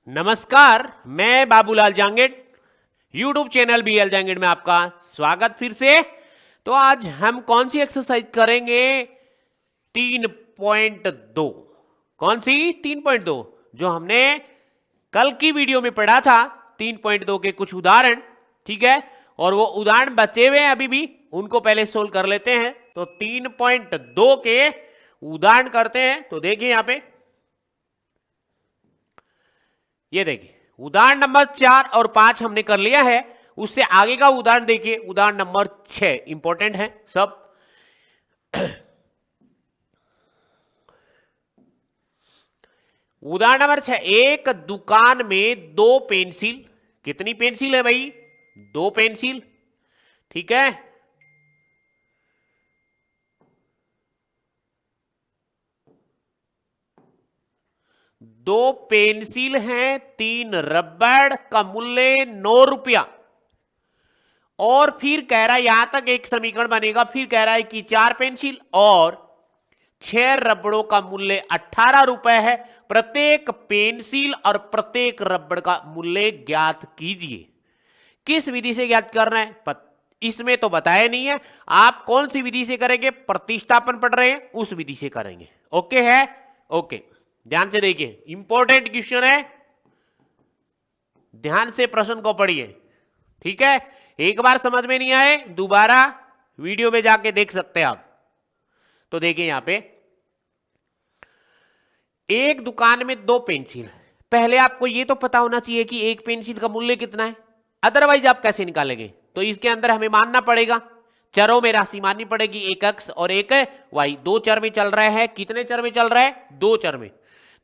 नमस्कार, मैं Babulal Jangid, YouTube channel BL Jangid में आपका स्वागत फिर से। तो आज हम कौन सी एक्सरसाइज करेंगे? 3.2। कौन सी? 3.2 जो हमने कल की वीडियो में पढ़ा था। 3.2 के कुछ उदाहरण, ठीक है, और वो उदाहरण बचे हुए हैं अभी भी, उनको पहले सोल्व कर लेते हैं। तो 3.2 के उदाहरण करते हैं। तो देखिए यहां पे, ये देखिए उदाहरण नंबर 4 और 5 हमने कर लिया है। उससे आगे का उदाहरण देखिए, उदाहरण नंबर 6 इंपॉर्टेंट है सब। उदाहरण नंबर 6, एक दुकान में 2 पेंसिल। कितनी पेंसिल है भाई? 2 पेंसिल, ठीक है। दो पेंसिल हैं, 3 रबड़ का मूल्य 9 रुपया। और फिर कह रहा है, यहां तक एक समीकरण बनेगा। फिर कह रहा है कि 4 पेंसिल और 6 रबड़ों का मूल्य 18 रुपए है। प्रत्येक पेंसिल और प्रत्येक रबड़ का मूल्य ज्ञात कीजिए। किस विधि से ज्ञात करना है इसमें तो बताया नहीं है। आप कौन सी विधि से करेंगे? प्रतिस्थापन पढ़ रहे हैं, उस विधि से करेंगे। ओके है? ओके, ध्यान से देखिए, इंपॉर्टेंट क्वेश्चन है, ध्यान से प्रश्न को पढ़िए, ठीक है। एक बार समझ में नहीं आए दोबारा वीडियो में जाके देख सकते हैं आप। तो देखिए यहां पे, एक दुकान में 2 पेंसिल। पहले आपको यह तो पता होना चाहिए कि एक पेंसिल का मूल्य कितना है, अदरवाइज आप कैसे निकालेंगे? तो इसके अंदर हमें मानना पड़ेगा, चरों में राशि माननी पड़ेगी, एक एक्स और एक वाई। 2 चर में चल रहा है। कितने चर में चल रहा है? 2 चर में।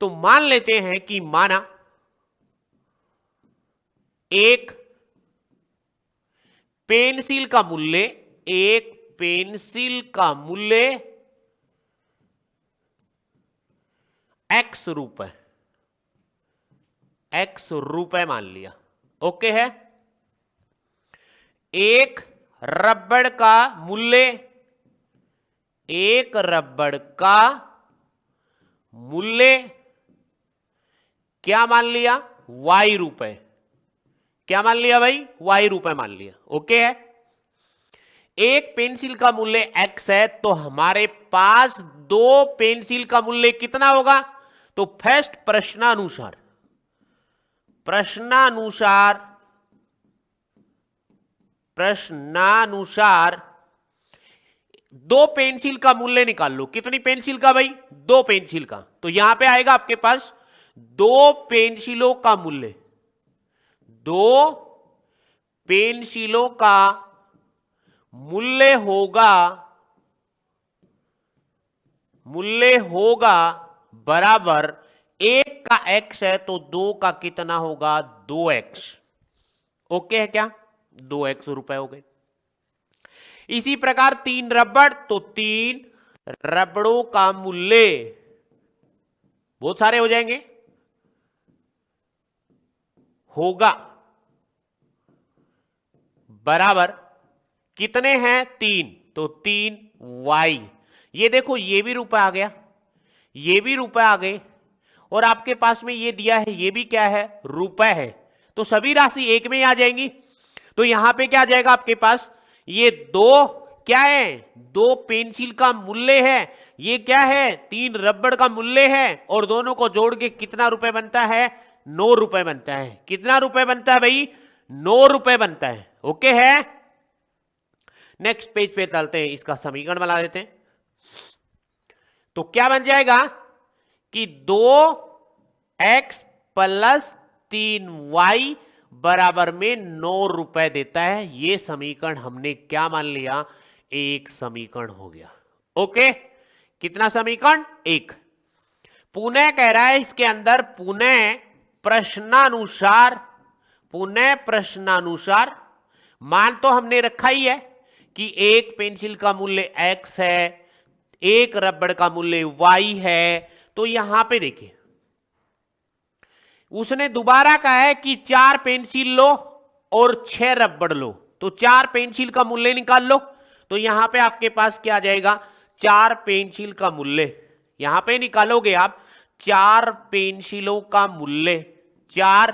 तो मान लेते हैं कि माना एक पेंसिल का मूल्य, एक पेंसिल का मूल्य एक्स रुपए मान लिया। ओके है। एक रबड़ का मूल्य, एक रबड़ का मूल्य क्या मान लिया? वाई रुपए। क्या मान लिया भाई? वाई रुपए मान लिया। ओके है। एक पेंसिल का मूल्य एक्स है, तो हमारे पास 2 पेंसिल का मूल्य कितना होगा? तो फर्स्ट प्रश्नानुसार 2 पेंसिल का मूल्य निकाल लो। कितनी पेंसिल का भाई? 2 पेंसिल का। तो यहां पे आएगा आपके पास 2 पेंसिलों का मूल्य, 2 पेंसिलों का मूल्य होगा बराबर, एक का एक्स है तो 2 का कितना होगा? 2x। ओके है क्या? 2x रुपए हो गए। इसी प्रकार 3 रबड़, तो 3 रबड़ों का मूल्य बहुत सारे हो जाएंगे, होगा बराबर कितने हैं? 3, तो 3y। ये देखो, ये भी रुपए आ गया, ये भी रुपए आ गए, और आपके पास में ये दिया है, ये भी क्या है? रुपए है। तो सभी राशि एक में आ जाएंगी। तो यहां पे क्या आ जाएगा आपके पास? ये 2 क्या है? 2 पेंसिल का मूल्य है, ये क्या है? 3 रबड़ का मूल्य है, और दोनों को जोड़ के कितना रुपए बनता है? 9 रुपए बनता है। कितना रुपए बनता है भाई? 9 रुपए बनता है। ओके है। नेक्स्ट पेज पे चलते हैं, इसका समीकरण बना देते हैं। तो क्या बन जाएगा कि 2x प्लस 3y बराबर में 9 रुपए देता है। यह समीकरण हमने क्या मान लिया? एक समीकरण हो गया। ओके, कितना समीकरण? एक। पुनः कह रहा है इसके अंदर, पुनः प्रश्नानुसार मान तो हमने रखा ही है कि एक पेंसिल का मूल्य x है, एक रबड़ का मूल्य y है। तो यहां पे देखिए, उसने दोबारा कहा है कि 4 पेंसिल लो और 6 रबड़ लो। तो 4 पेंसिल का मूल्य निकाल लो। तो यहां पे आपके पास क्या आ जाएगा? 4 पेंसिल का मूल्य यहां पे निकालोगे आप, 4 पेंसिलों का मूल्य, 4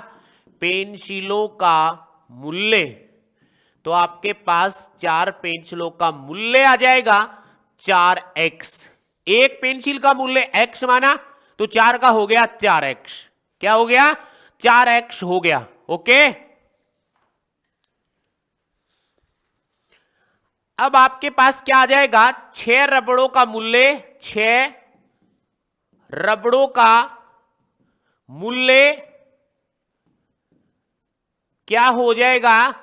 पेंसिलों का मूल्य, तो आपके पास 4 पेंसिलों का मूल्य आ जाएगा 4x। एक पेंसिल का मूल्य x माना तो 4 का हो गया 4x। क्या हो गया? 4x हो गया। ओके, अब आपके पास क्या आ जाएगा? 6 रबड़ों का मूल्य, 6 रबड़ों का मूल्य क्या हो जाएगा?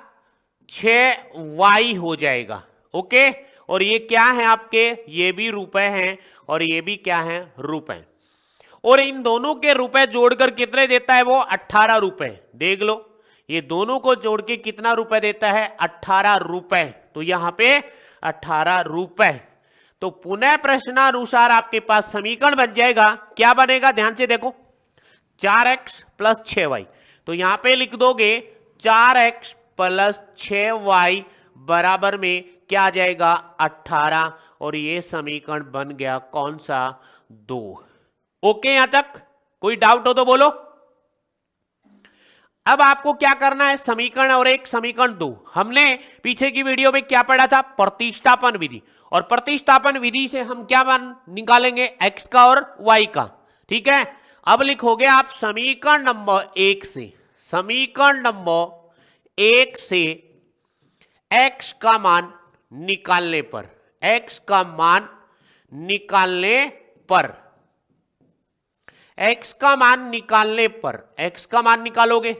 6y हो जाएगा। ओके, और ये क्या है आपके? ये भी रुपए हैं और ये भी क्या है? रुपए। और इन दोनों के रुपए जोड़कर कितने देता है वो? 18 रुपए। देख लो, ये दोनों को जोड़ के कितना रुपए देता है? 18 रुपए। तो यहां पे 18 रुपए। तो पुनः प्रश्नानुसार आपके पास समीकरण बन जाएगा। क्या बनेगा? ध्यान से देखो, 4x प्लस 6y। तो यहां पे लिख दोगे 4x प्लस 6y बराबर में क्या आ जाएगा? 18। और ये समीकरण बन गया कौन सा? 2। ओके, यहां तक कोई डाउट हो तो बोलो। अब आपको क्या करना है? समीकरण और एक समीकरण 2। हमने पीछे की वीडियो में क्या पढ़ा था? प्रतिस्थापन विधि। और प्रतिस्थापन विधि से हम क्या मान निकालेंगे? x का और y का। ठीक है, अब लिखोगे आप समीकरण नंबर 1 से, समीकरण नंबर 1 से x का मान निकालने पर, x का मान निकालने पर, x का मान निकालने पर, x का मान निकालोगे।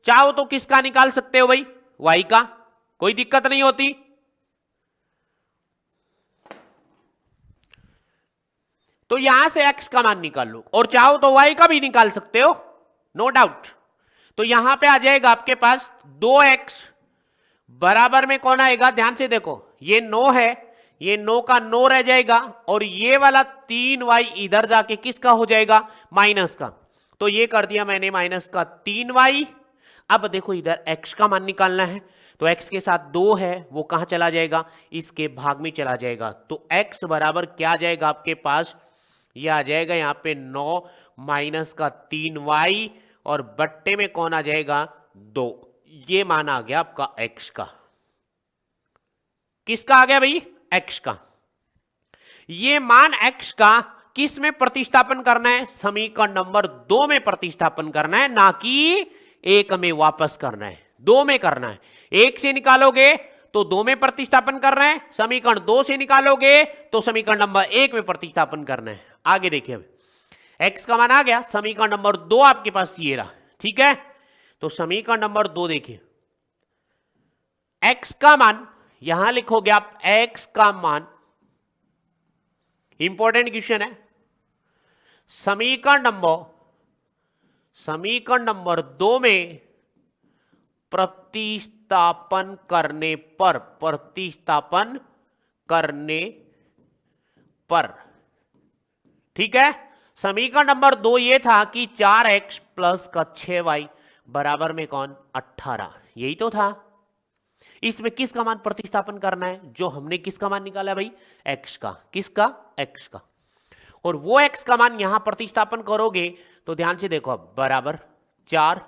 चाहो तो किसका निकाल सकते हो भाई? y का, कोई दिक्कत नहीं होती। तो यहां से x का मान निकाल लो, और चाहो तो y का भी निकाल सकते हो, नो डाउट। तो यहां पे आ जाएगा आपके पास 2x बराबर में कौन आएगा? ध्यान से देखो, ये 9 है, ये 9 का 9 रह जाएगा, और ये वाला 3y इधर जाके किसका हो जाएगा? माइनस का। तो ये कर दिया मैंने माइनस का 3y। अब देखो इधर x का मान निकालना है, तो x के साथ 2 है, वो कहां चला जाएगा? इसके भाग में चला जाएगा। तो x बराबर क्या आ जाएगा आपके पास? ये आ जाएगा यहां पे 9 माइनस का 3y, और बट्टे में कौन आ जाएगा? 2। ये मान आ गया आपका x का। किसका आ गया भाई? x का। ये मान x का किस में प्रतिस्थापन करना है? समीकरण नंबर 2 में प्रतिस्थापन करना है, ना कि 1 में वापस करना है। 2 में करना है। 1 से निकालोगे तो 2 में प्रतिस्थापन करना है, समीकरण 2 से निकालोगे तो समीकरण नंबर 1 में प्रतिस्थापन करना है। आगे देखिए, x का मान आ गया, समीकरण नंबर 2 आपके पास ये रहा। ठीक है, तो समीकरण नंबर 2 देखिए, x का मान यहां लिखोगे आप, x का मान, इंपॉर्टेंट क्वेश्चन है, समीकरण नंबर 2 में प्रतिस्थापन करने पर, ठीक है। समीकरण नंबर 2 ये था कि 4x प्लस का 6y बराबर में कौन? 18। यही तो था। इसमें किसका मान प्रतिस्थापन करना है? जो हमने किसका मान निकाला भाई? x का। किसका? x का। और वो x का मान यहां प्रतिस्थापन करोगे तो ध्यान से देखो, अब बराबर 4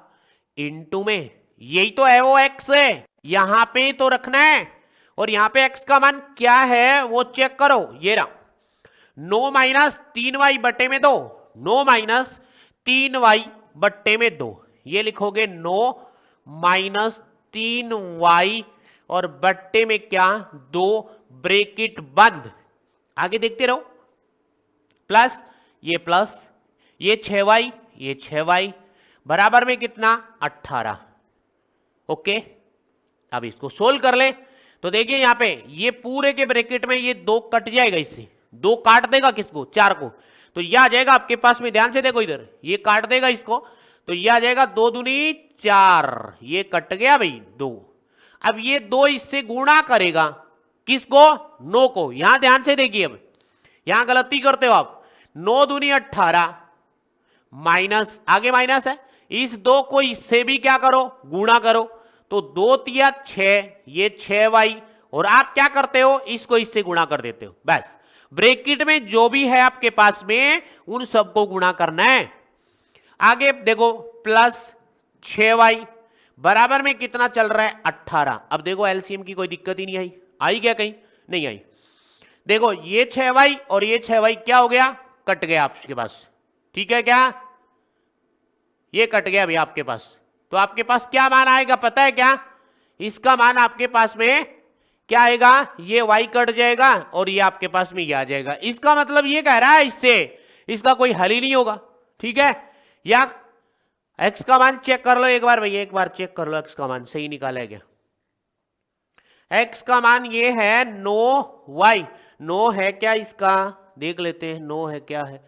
इंटू में, यही तो है वो x है, यहां पे तो रखना है। और यहां पे x का मान क्या है वो चेक करो, ये रहा 9 माइनस 3y बट्टे में 2, 9 माइनस 3y बट्टे में 2, ये लिखोगे 9 माइनस 3y और बट्टे में क्या? 2, ब्रेकेट बंद। आगे देखते रहो, प्लस, ये 6y, ये 6y बराबर में कितना? 18। ओके, अब इसको सोल्व कर ले तो देखिए यहां पे ये पूरे के ब्रैकेट में ये 2 कट जाएगा, इससे 2 काट देगा किसको? 4 को। तो ये आ जाएगा आपके पास में, ध्यान से देखो इधर, ये काट देगा इसको, तो ये आ जाएगा 2 दूनी 4, ये कट गया भाई 2। अब ये 2 इससे गुणा करेगा किसको? 9 को। यहां ध्यान से देखिए, अब यहां गलती करते हो आप, 9 दूनी 18 माइनस, आगे माइनस है, इस 2 को इससे भी क्या करो? गुणा करो। तो 2 तिया 6, ये 6y, और आप क्या करते हो? इसको इससे गुणा कर देते हो, बस। ब्रैकेट में जो भी है आपके पास में उन सबको गुणा करना है। आगे देखो, प्लस 6y बराबर में कितना चल रहा है 18। अब देखो एलसीएम की कोई दिक्कत ही नहीं आई, आई क्या कहीं? नहीं आई। देखो ये 6y और ये 6y क्या हो गया? कट गया आपके पास, ठीक है क्या? ये कट गया भैया आपके पास। तो आपके पास क्या मान आएगा पता है क्या? इसका मान आपके पास में क्या आएगा? ये y कट जाएगा और ये आपके पास में ये आ जाएगा। इसका मतलब ये कह रहा है इससे इसका कोई हल ही नहीं होगा, ठीक है? या x का मान चेक कर लो एक बार भैया, एक बार चेक कर लो x का मान सही निकाला है क्या? x का मान ये है 9y, 9 है क्या इसका? देख लेते हैं 9 है क्या है।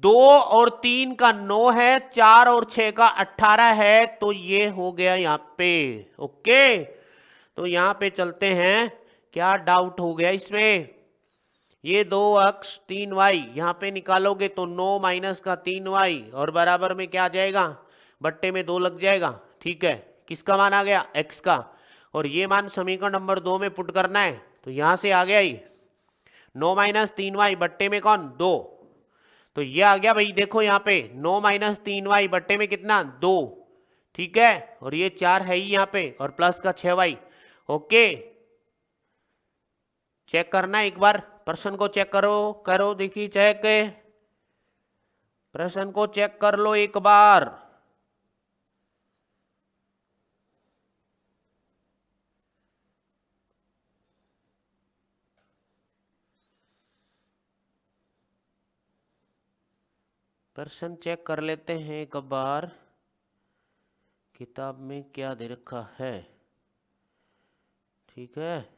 2 और 3 का 9 है, 4 और 6 का 18 है, तो ये हो गया यहां पे। ओके, तो यहां पे चलते हैं। क्या डाउट हो गया इसमें? ये 2x 3y यहां पे निकालोगे तो 9 माइनस का 3y और बराबर में क्या आ जाएगा? बट्टे में 2 लग जाएगा, ठीक है? किसका मान आ गया? x का। और ये मान समीकरण नंबर 2 में पुट करना है, तो यहां से आ गया ही 9 माइनस 3y बट्टे में कौन? 2। तो ये आ गया भाई, देखो यहाँ पे 9 माइनस 3y बट्टे में कितना? 2, ठीक है? और ये 4 है ही यहाँ पे और प्लस का 6y। ओके, चेक करना एक बार, प्रश्न को चेक करो देखिए, चेक प्रश्न को चेक कर लो एक बार। प्रश्न चेक कर लेते हैं एक बार, किताब में क्या दे रखा है, ठीक है?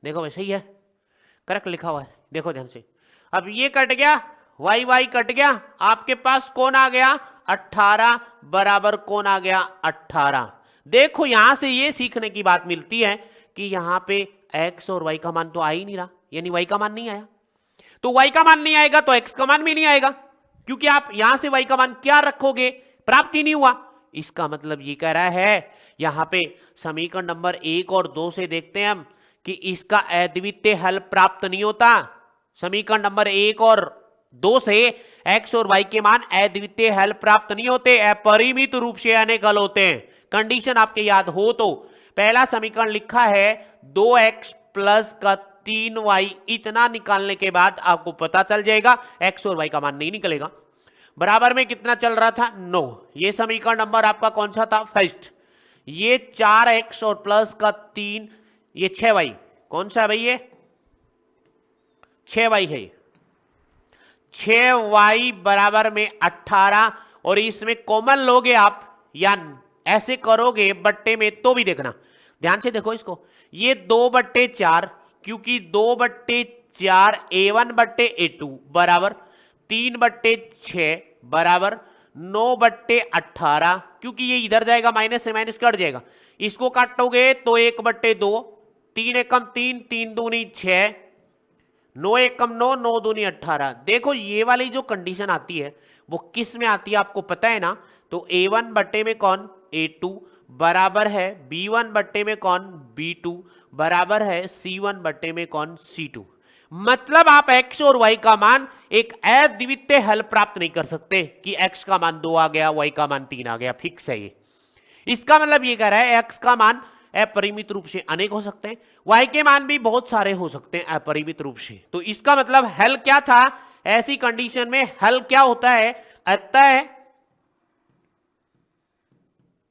देखो भाई सही है, करेक्ट लिखा हुआ है, देखो ध्यान से। अब ये कट गया, वाई वाई कट गया, आपके पास कौन आ गया? 18 बराबर कौन आ गया? 18। देखो यहां से ये सीखने की बात मिलती है कि यहां पे x और y का मान तो आ ही नहीं रहा, यानी y का मान नहीं आया। तो y का मान नहीं आएगा तो x का मान भी नहीं आएगा, क्योंकि आप यहां से y का मान क्या रखोगे? प्राप्त ही नहीं हुआ। इसका मतलब ये कह रहा है यहां पे समीकरण नंबर 1 और 2 से देखते हैं हम कि इसका अद्वितीय हल प्राप्त नहीं होता। समीकरण नंबर 1 और 2 से x और y के मान अद्वितीय हल प्राप्त नहीं होते, अपरिमित रूप से अनेक हल होते हैं। कंडीशन आपके याद हो तो पहला समीकरण लिखा है 2x प्लस का 3y, इतना निकालने के बाद आपको पता चल जाएगा x और y का मान नहीं निकलेगा। बराबर में कितना चल रहा था? 9। ये समीकरण नंबर आपका कौन सा था? फर्स्ट। ये 4x और प्लस का 3, ये 6y कौन सा है भाई? ये 6y है। 6y बराबर में 18 और इसमें कॉमन लोगे आप या ऐसे करोगे बट्टे में तो भी देखना ध्यान से, देखो इसको, ये 2/4 क्योंकि 2/4 a1 बट्टे a2 बराबर 3/6 बराबर 9/18 क्योंकि ये इधर जाएगा माइनस से माइनस कट जाएगा, इसको काटोगे तो 1/2, 3 एकम 3, 3 दूनी 6, 9 एकम 9, 9 दूनी 18। देखो ये वाली जो कंडीशन आती है वो किस में आती है आपको पता है ना? तो a1 बट्टे में कौन? a2 बराबर है b1 बट्टे में कौन? b2 बराबर है c1 बट्टे में कौन? c2। मतलब आप x और y का मान एक अद्वितीय हल प्राप्त नहीं कर सकते कि x का मान 2 आ गया, y का मान 3 आ गया, फिक्स है ये। इसका मतलब ये कह रहा है x का मान अपरिमित रूप से अनेक हो सकते हैं, y के मान भी बहुत सारे हो सकते हैं अपरिमित रूप से। तो इसका मतलब हल क्या था? ऐसी कंडीशन में हल क्या होता है? अतः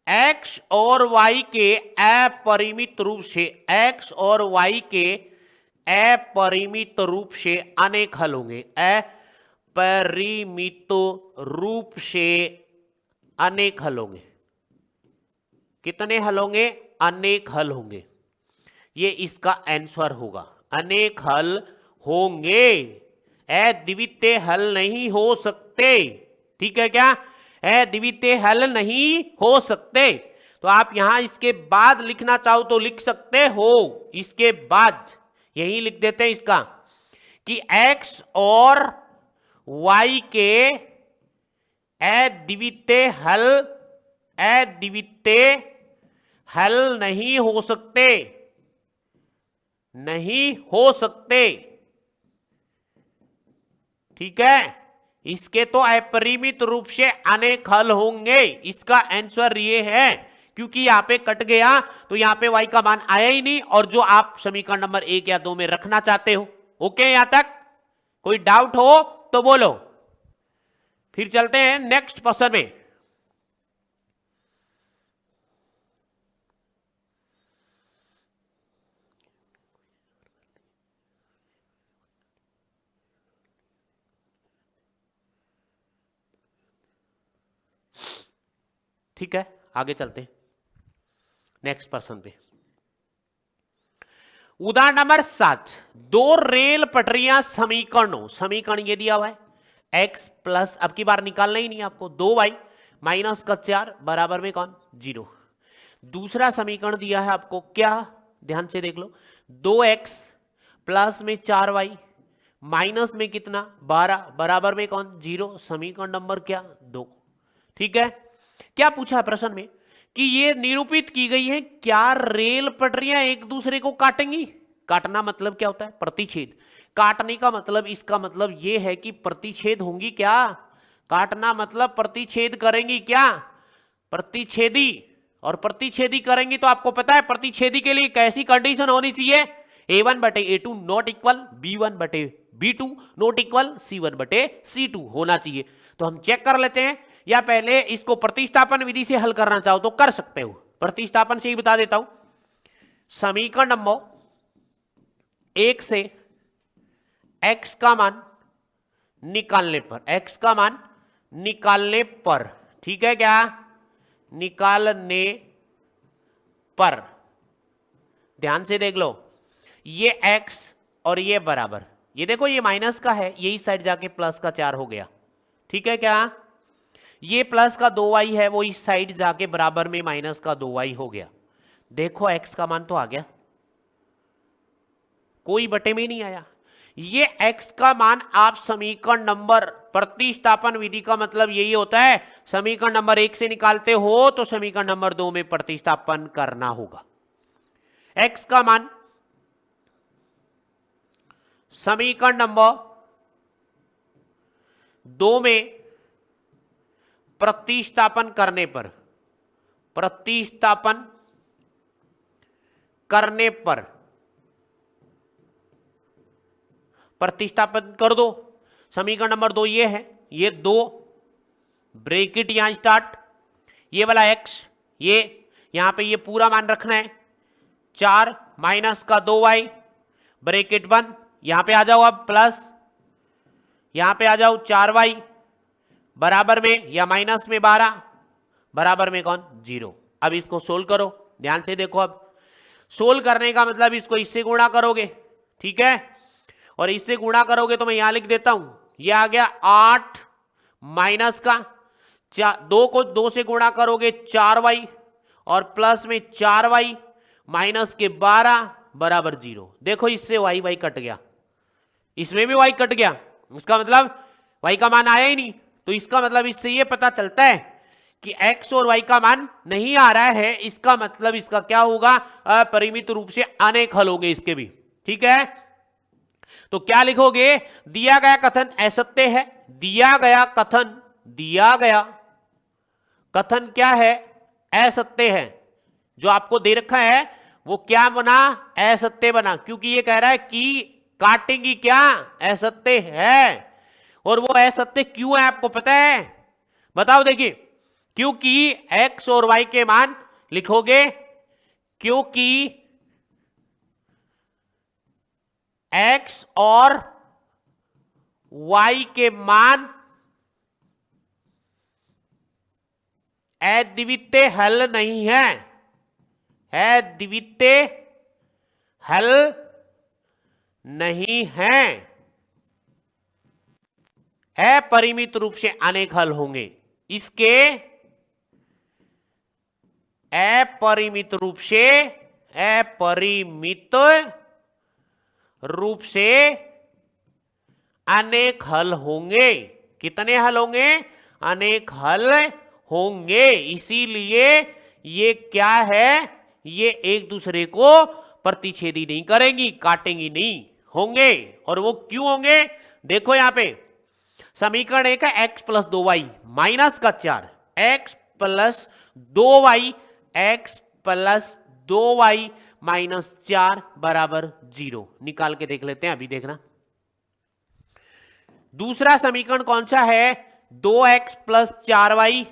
x और y के अपरिमित रूप से, x और y के अपरिमित रूप से अनेक हल होंगे, अपरिमित रूप से अनेक हल होंगे। कितने हल होंगे? अनेक हल होंगे। ये इसका आंसर होगा, अनेक हल होंगे, अद्वितीय हल नहीं हो सकते। ठीक है क्या? अद्वितीय हल नहीं हो सकते। तो आप यहां इसके बाद लिखना चाहो तो लिख सकते हो, इसके बाद यही लिख देते हैं इसका कि x और y के अद्वितीय हल नहीं हो सकते, नहीं हो सकते। ठीक है, इसके तो अपरिमित रूप से अनेक हल होंगे। इसका आंसर ये है, क्योंकि यहां पे कट गया तो यहां पे y का मान आया ही नहीं, और जो आप समीकरण नंबर 1 या 2 में रखना चाहते हो। ओके, यहां तक कोई डाउट हो तो बोलो, फिर चलते हैं नेक्स्ट क्वेश्चन में। ठीक है, आगे चलते हैं नेक्स्ट पर्सन पे। उदाहरण नंबर 7, दो रेल पटरियां समीकरण ये दिया हुआ है x प्लस, अब की बार निकालना ही नहीं आपको, 2y माइनस का 4 बराबर में कौन 0। दूसरा समीकरण दिया है आपको क्या, ध्यान से देख लो, 2x प्लस में 4y माइनस में कितना 12 बराबर में कौन 0। समीकरण नंबर क्या 2। ठीक है, क्या पूछा है प्रश्न में कि ये निरूपित की गई है क्या रेल पटरियां एक दूसरे को काटेंगी। काटना मतलब क्या होता है, प्रतिच्छेद। काटने का मतलब, इसका मतलब ये है कि प्रतिच्छेद होंगी क्या। काटना मतलब प्रतिच्छेद करेंगी क्या, प्रतिच्छेदी। और प्रतिच्छेदी करेंगी तो आपको पता है प्रतिच्छेदी के लिए कैसी कंडीशन होनी चाहिए, a1/a2 not equal b1/b2 not equal c1/c2 होना चाहिए। तो हम चेक कर लेते हैं, या पहले इसको प्रतिस्थापन विधि से हल करना चाहो तो कर सकते हो। प्रतिस्थापन से ही बता देता हूं। समीकरण नंबर 1 से x का मान निकालने पर, x का मान निकालने पर, ठीक है क्या, निकालने पर, ध्यान से देख लो, ये x और ये बराबर, ये देखो ये माइनस का है, यही साइड जाके प्लस का 4 हो गया। ठीक है क्या, ये प्लस का 2y है, वो इस साइड जाके बराबर में माइनस का 2y हो गया। देखो x का मान तो आ गया, कोई बटे में नहीं आया। ये x का मान आप समीकरण नंबर, प्रतिस्थापन विधि का मतलब यही होता है, समीकरण नंबर 1 से निकालते हो तो समीकरण नंबर 2 में प्रतिस्थापन करना होगा। x का मान समीकरण नंबर 2 में प्रतिस्थापन करने पर, प्रतिस्थापन करने पर, प्रतिस्थापन कर दो। समीकरण नंबर 2 ये है, ये 2 ब्रैकेट यहां स्टार्ट, ये वाला x, ये यहां पे ये पूरा मान रखना है, 4 माइनस का 2y ब्रैकेट बंद, यहां पे आ जाओ अब प्लस, यहां पे आ जाओ 4y बराबर में या माइनस में 12 बराबर में कौन 0। अब इसको सोल्व करो, ध्यान से देखो, अब सोल्व करने का मतलब इसको इससे गुणा करोगे, ठीक है, और इससे गुणा करोगे तो मैं यहां लिख देता हूं, ये आ गया 8 माइनस का 2 को 2 से गुणा करोगे 4y और प्लस में 4y माइनस के 12 बराबर 0। देखो इससे y कट गया, इसमें भी y कट गया, इसका मतलब y का मान आया ही नहीं। तो इसका मतलब इससे ये पता चलता है कि x और y का मान नहीं आ रहा है, इसका मतलब इसका क्या होगा, अपरिमित रूप से अनेक हल होंगे इसके भी। ठीक है, तो क्या लिखोगे, दिया गया कथन असत्य है, दिया गया कथन क्या है, असत्य है। जो आपको दे रखा है वो क्या बना, असत्य बना, क्योंकि ये कह रहा है कि काटेंगी क्या, असत्य है। और वो असत्य क्यों है आपको पता है, बताओ देखिए, क्योंकि x और y के मान लिखोगे, क्योंकि x और y के मान अद्वितीय हल नहीं है, अद्वितीय हल नहीं है, अपरिमित रूप से अनेक हल होंगे। इसके अपरिमित रूप से अनेक हल होंगे। कितने हल होंगे? अनेक हल होंगे। इसीलिए ये क्या है, ये एक दूसरे को प्रतिच्छेदी नहीं करेंगी, काटेंगी नहीं, होंगे। और वो क्यों होंगे? देखो यहां पे समीकरण एक है x प्लस 2y माइनस का 4, x plus 2y, x plus 2y minus 4 बराबर 0। निकाल के देख लेते हैं, अभी देखना। दूसरा समीकरण कौन सा है? 2x plus 4y,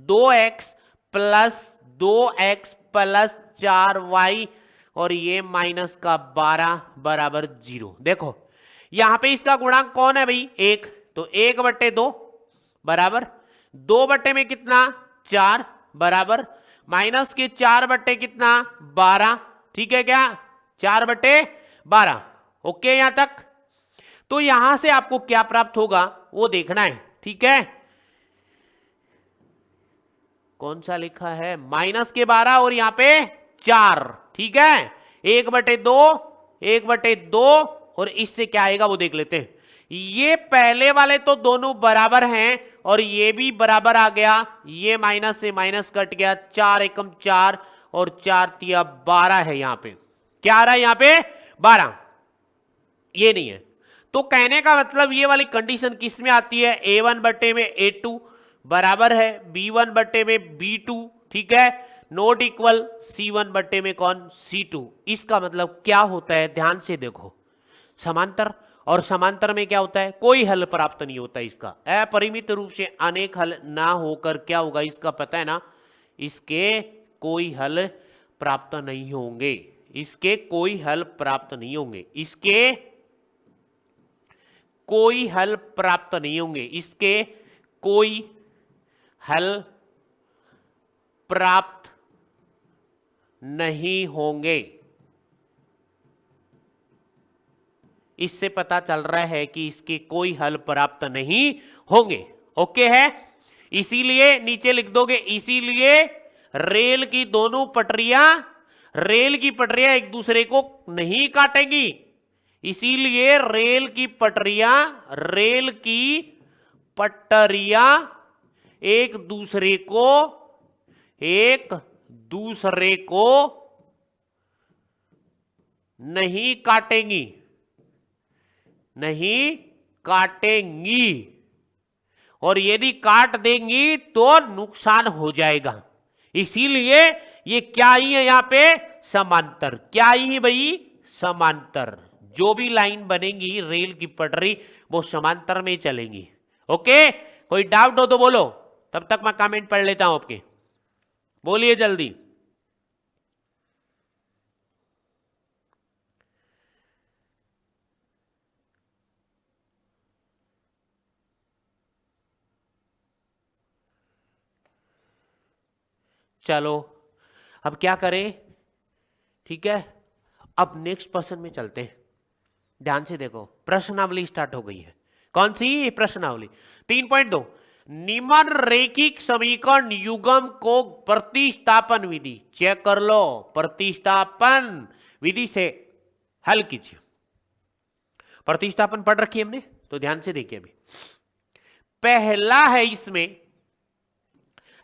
2x plus 2x plus 4y और ये माइनस का 12 बराबर 0। देखो यहां पे इसका गुणांक कौन है भाई? 1, तो 1/2 बराबर 2 बट्टे में कितना? 4 बराबर माइनस के 4 बट्टे कितना? 12। ठीक है क्या? 4/12। ओके यहां तक? तो यहां से आपको क्या प्राप्त होगा वो देखना है। ठीक है, कौन सा लिखा है? माइनस के 12 और यहां पे 4। ठीक है, 1/2, 1/2 और इससे क्या आएगा वो देख लेते हैं। ये पहले वाले तो दोनों बराबर हैं और ये भी बराबर आ गया, ये माइनस से माइनस कट गया, 4 एकम 4 और 4 तिया 12 है। यहां पे क्या आ रहा है? यहां पे 12, ये नहीं है। तो कहने का मतलब ये वाली कंडीशन किस में आती है? A1 बट्टे में A2 बराबर है B1 बट्टे में B2। ठीक है, नोट इक्वल C1 बट्टे में कौन? C2। इसका मतलब क्या होता है? ध्यान से देखो, समांतर, और समांतर में क्या होता है? कोई हल प्राप्त नहीं होता इसका। अपरिमित रूप से अनेक हल ना होकर क्या होगा इसका पता है ना? इसके कोई हल प्राप्त नहीं होंगे, इसके कोई हल प्राप्त नहीं होंगे, इसके कोई हल प्राप्त नहीं होंगे, इसके कोई हल प्राप्त नहीं होंगे। इससे पता चल रहा है कि इसके कोई हल प्राप्त नहीं होंगे। ओके है, इसीलिए नीचे लिख दोगे, इसीलिए रेल की दोनों पटरियां, रेल की पटरियां एक दूसरे को नहीं काटेंगी। इसीलिए रेल की पटरियां एक दूसरे को नहीं काटेंगी, नहीं काटेंगी। और यदि काट देंगी तो नुकसान हो जाएगा। इसीलिए ये क्या ही है? यहां पे समांतर। क्या ही भाई? समांतर। जो भी लाइन बनेगी रेल की पटरी वो समांतर में चलेंगी। ओके, कोई डाउट हो तो बोलो, तब तक मैं कमेंट पढ़ लेता हूं आपके। बोलिए जल्दी। चलो अब क्या करें? ठीक है, अब नेक्स्ट प्रश्न में चलते हैं। ध्यान से देखो, प्रश्नावली स्टार्ट हो गई है। कौन सी प्रश्नावली? 3.2, निम्न रैखिक समीकरण युग्म को प्रतिस्थापन विधि, चेक कर लो, प्रतिस्थापन विधि से हल कीजिए। प्रतिस्थापन पढ़ रखी है हमने, तो ध्यान से देखिए। अभी पहला है इसमें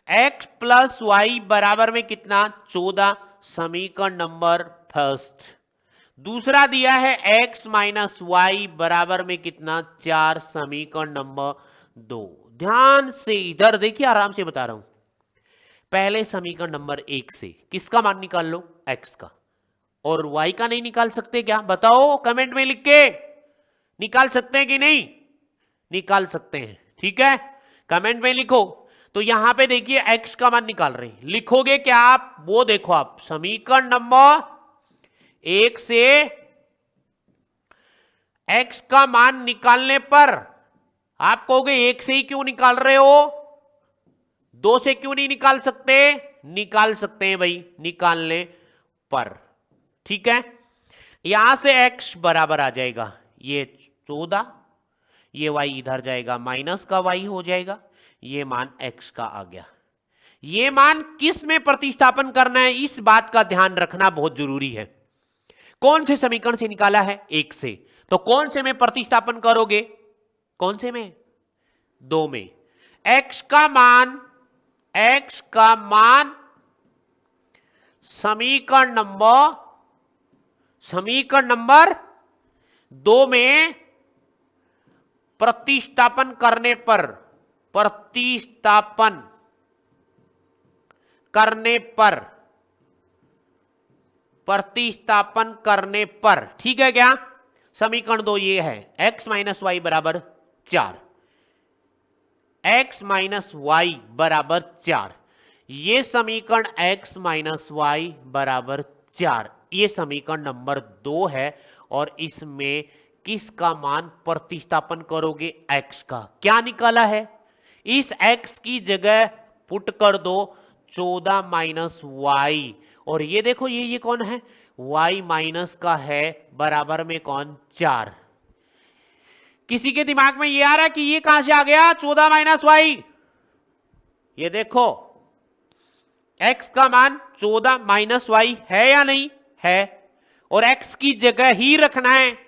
x प्लस वाई बराबर में कितना? 14, समीकरण नंबर फर्स्ट। दूसरा दिया है x माइनस वाई बराबर में कितना? 4, समीकरण नंबर 2। ध्यान से इधर देखिए, आराम से बता रहा हूं। पहले समीकरण नंबर 1 से किसका मान निकाल लो? x का। और y का नहीं निकाल सकते क्या? बताओ कमेंट में लिख के। निकाल सकते हैं कि नहीं? निकाल सकते हैं। ठीक है, कमेंट में लिखो। तो यहां पे देखिए x का मान निकाल रहे हैं, लिखोगे क्या आप? वो देखो, आप समीकरण नंबर 1 से x का मान निकालने पर आप कहोगे 1 से ही क्यों निकाल रहे हो, 2 से क्यों नहीं निकाल सकते? निकाल सकते हैं भाई, निकालने पर। ठीक है, यहां से x बराबर आ जाएगा ये 14, ये y इधर जाएगा, माइनस का y हो जाएगा, ये मान x का आ गया। ये मान किस में प्रतिस्थापन करना है, इस बात का ध्यान रखना बहुत जरूरी है। कौन से समीकरण से निकाला है? 1 से। तो कौन से में प्रतिस्थापन करोगे? कौन से में? 2 में। x का मान समीकरण नंबर 2 में प्रतिस्थापन करने पर ठीक है क्या? समीकरण 2 ये है, x माइनस वाई बराबर 4, x माइनस वाई बराबर 4। ये समीकरण x माइनस वाई बराबर 4, ये समीकरण नंबर 2 है। और इसमें किसका मान प्रतिस्थापन करोगे? x का। क्या निकाला है? इस x की जगह पुट कर दो 14 माइनस वाई, और ये देखो ये कौन है? y माइनस का है, बराबर में कौन? 4। किसी के दिमाग में ये आ रहा है कि ये कहां से आ गया 14 माइनस वाई? ये देखो x का मान 14 माइनस वाई है या नहीं है, और x की जगह ही रखना है,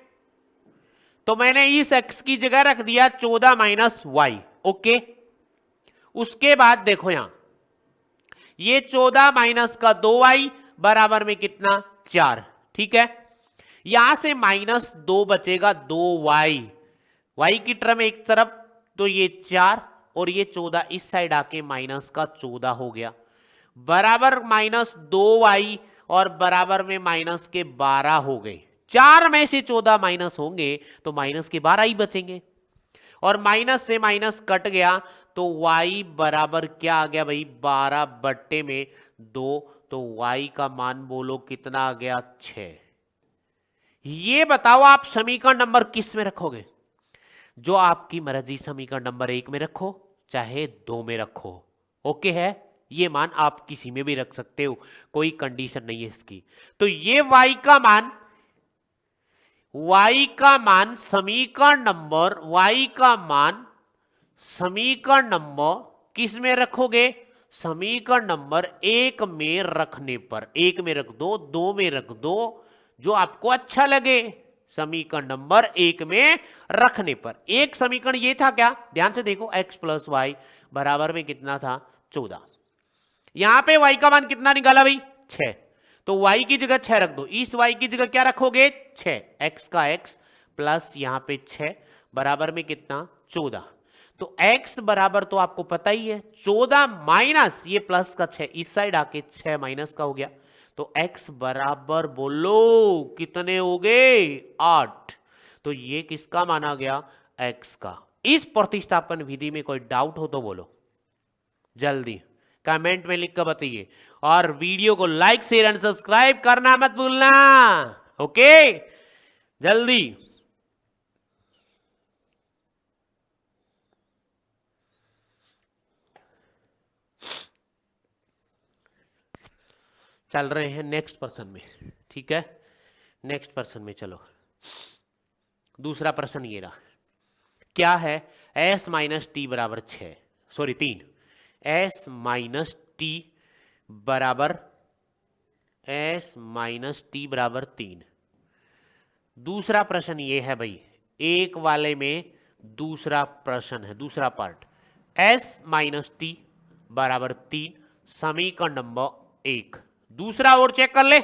तो मैंने इस x की जगह रख दिया 14 माइनस वाई। ओके, उसके बाद देखो यहां ये 14 माइनस का 2y बराबर में कितना? 4। ठीक है, यहां से माइनस 2 बचेगा 2y, y की टर्म एक तरफ, तो ये 4 और ये 14 इस साइड आके माइनस का 14 हो गया, बराबर माइनस 2y और बराबर में माइनस के 12 हो गए। 4 में से 14 माइनस होंगे तो माइनस के 12 ही बचेंगे, और माइनस से माइनस कट गया तो y बराबर क्या आ गया भाई? 12 बट्टे में 2, तो y का मान बोलो कितना आ गया? 6। ये बताओ आप समीकरण नंबर किस में रखोगे? जो आपकी मर्जी, समीकरण नंबर 1 में रखो चाहे 2 में रखो। ओके है, ये मान आप किसी में भी रख सकते हो, कोई कंडीशन नहीं है इसकी। तो ये y का मान समीकरण नंबर किस में रखोगे? समीकरण नंबर 1 में रखने पर। 1 में रख दो, 2 में रख दो, जो आपको अच्छा लगे, समीकरण नंबर 1 में रखने पर। एक समीकरण ये था क्या? ध्यान से देखो, x प्लस वाई बराबर में कितना था? 14। यहां पे y का मान कितना निकाला भाई? 6, तो y की जगह 6 रख दो। इस y की जगह क्या रखोगे? 6, x का x प्लस यहां पे 6 बराबर में कितना? 14। तो x बराबर तो आपको पता ही है 14 माइनस ये प्लस का 6, इस साइड आके 6 माइनस का हो गया, तो x बराबर बोलो कितने हो गए? 8। तो ये किसका माना गया? x का। इस प्रतिस्थापन विधि में कोई डाउट हो तो बोलो, जल्दी कमेंट में लिख कर बताइए, और वीडियो को लाइक शेयर एंड सब्सक्राइब करना मत भूलना। ओके, जल्दी। चल रहे हैं नेक्स्ट पर्सन में, ठीक है? नेक्स्ट पर्सन में चलो। दूसरा प्रश्न ये रहा, क्या है? s माइनस टी बराबर 3, s माइनस टी बराबर 3। दूसरा प्रश्न ये है भाई, एक वाले में दूसरा प्रश्न है, दूसरा पार्ट, s माइनस टी बराबर 3, समीकरण नंबर 1। दूसरा और चेक कर ले,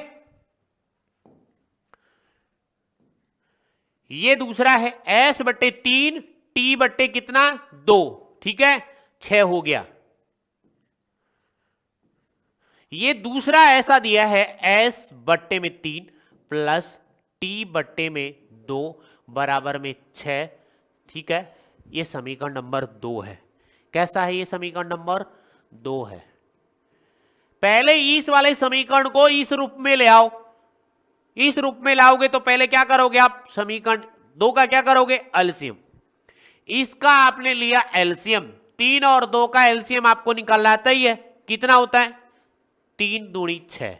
ये दूसरा है s बट्टे 3 t बट्टे कितना? 2, ठीक है, 6 हो गया। ये दूसरा ऐसा दिया है s बट्टे में 3 प्लस t बट्टे में 2 बराबर में 6, ठीक है, ये समीकरण नंबर 2 है। कैसा है? ये समीकरण नंबर 2 है। पहले इस वाले समीकरण को इस रूप में ले आओ। इस रूप में लाओगे तो पहले क्या करोगे आप? समीकरण 2 का क्या करोगे? एलसीएम। इसका आपने लिया एलसीएम, 3 और 2 का एलसीएम आपको निकालना आता ही है। कितना होता है? 3 दूनी 6,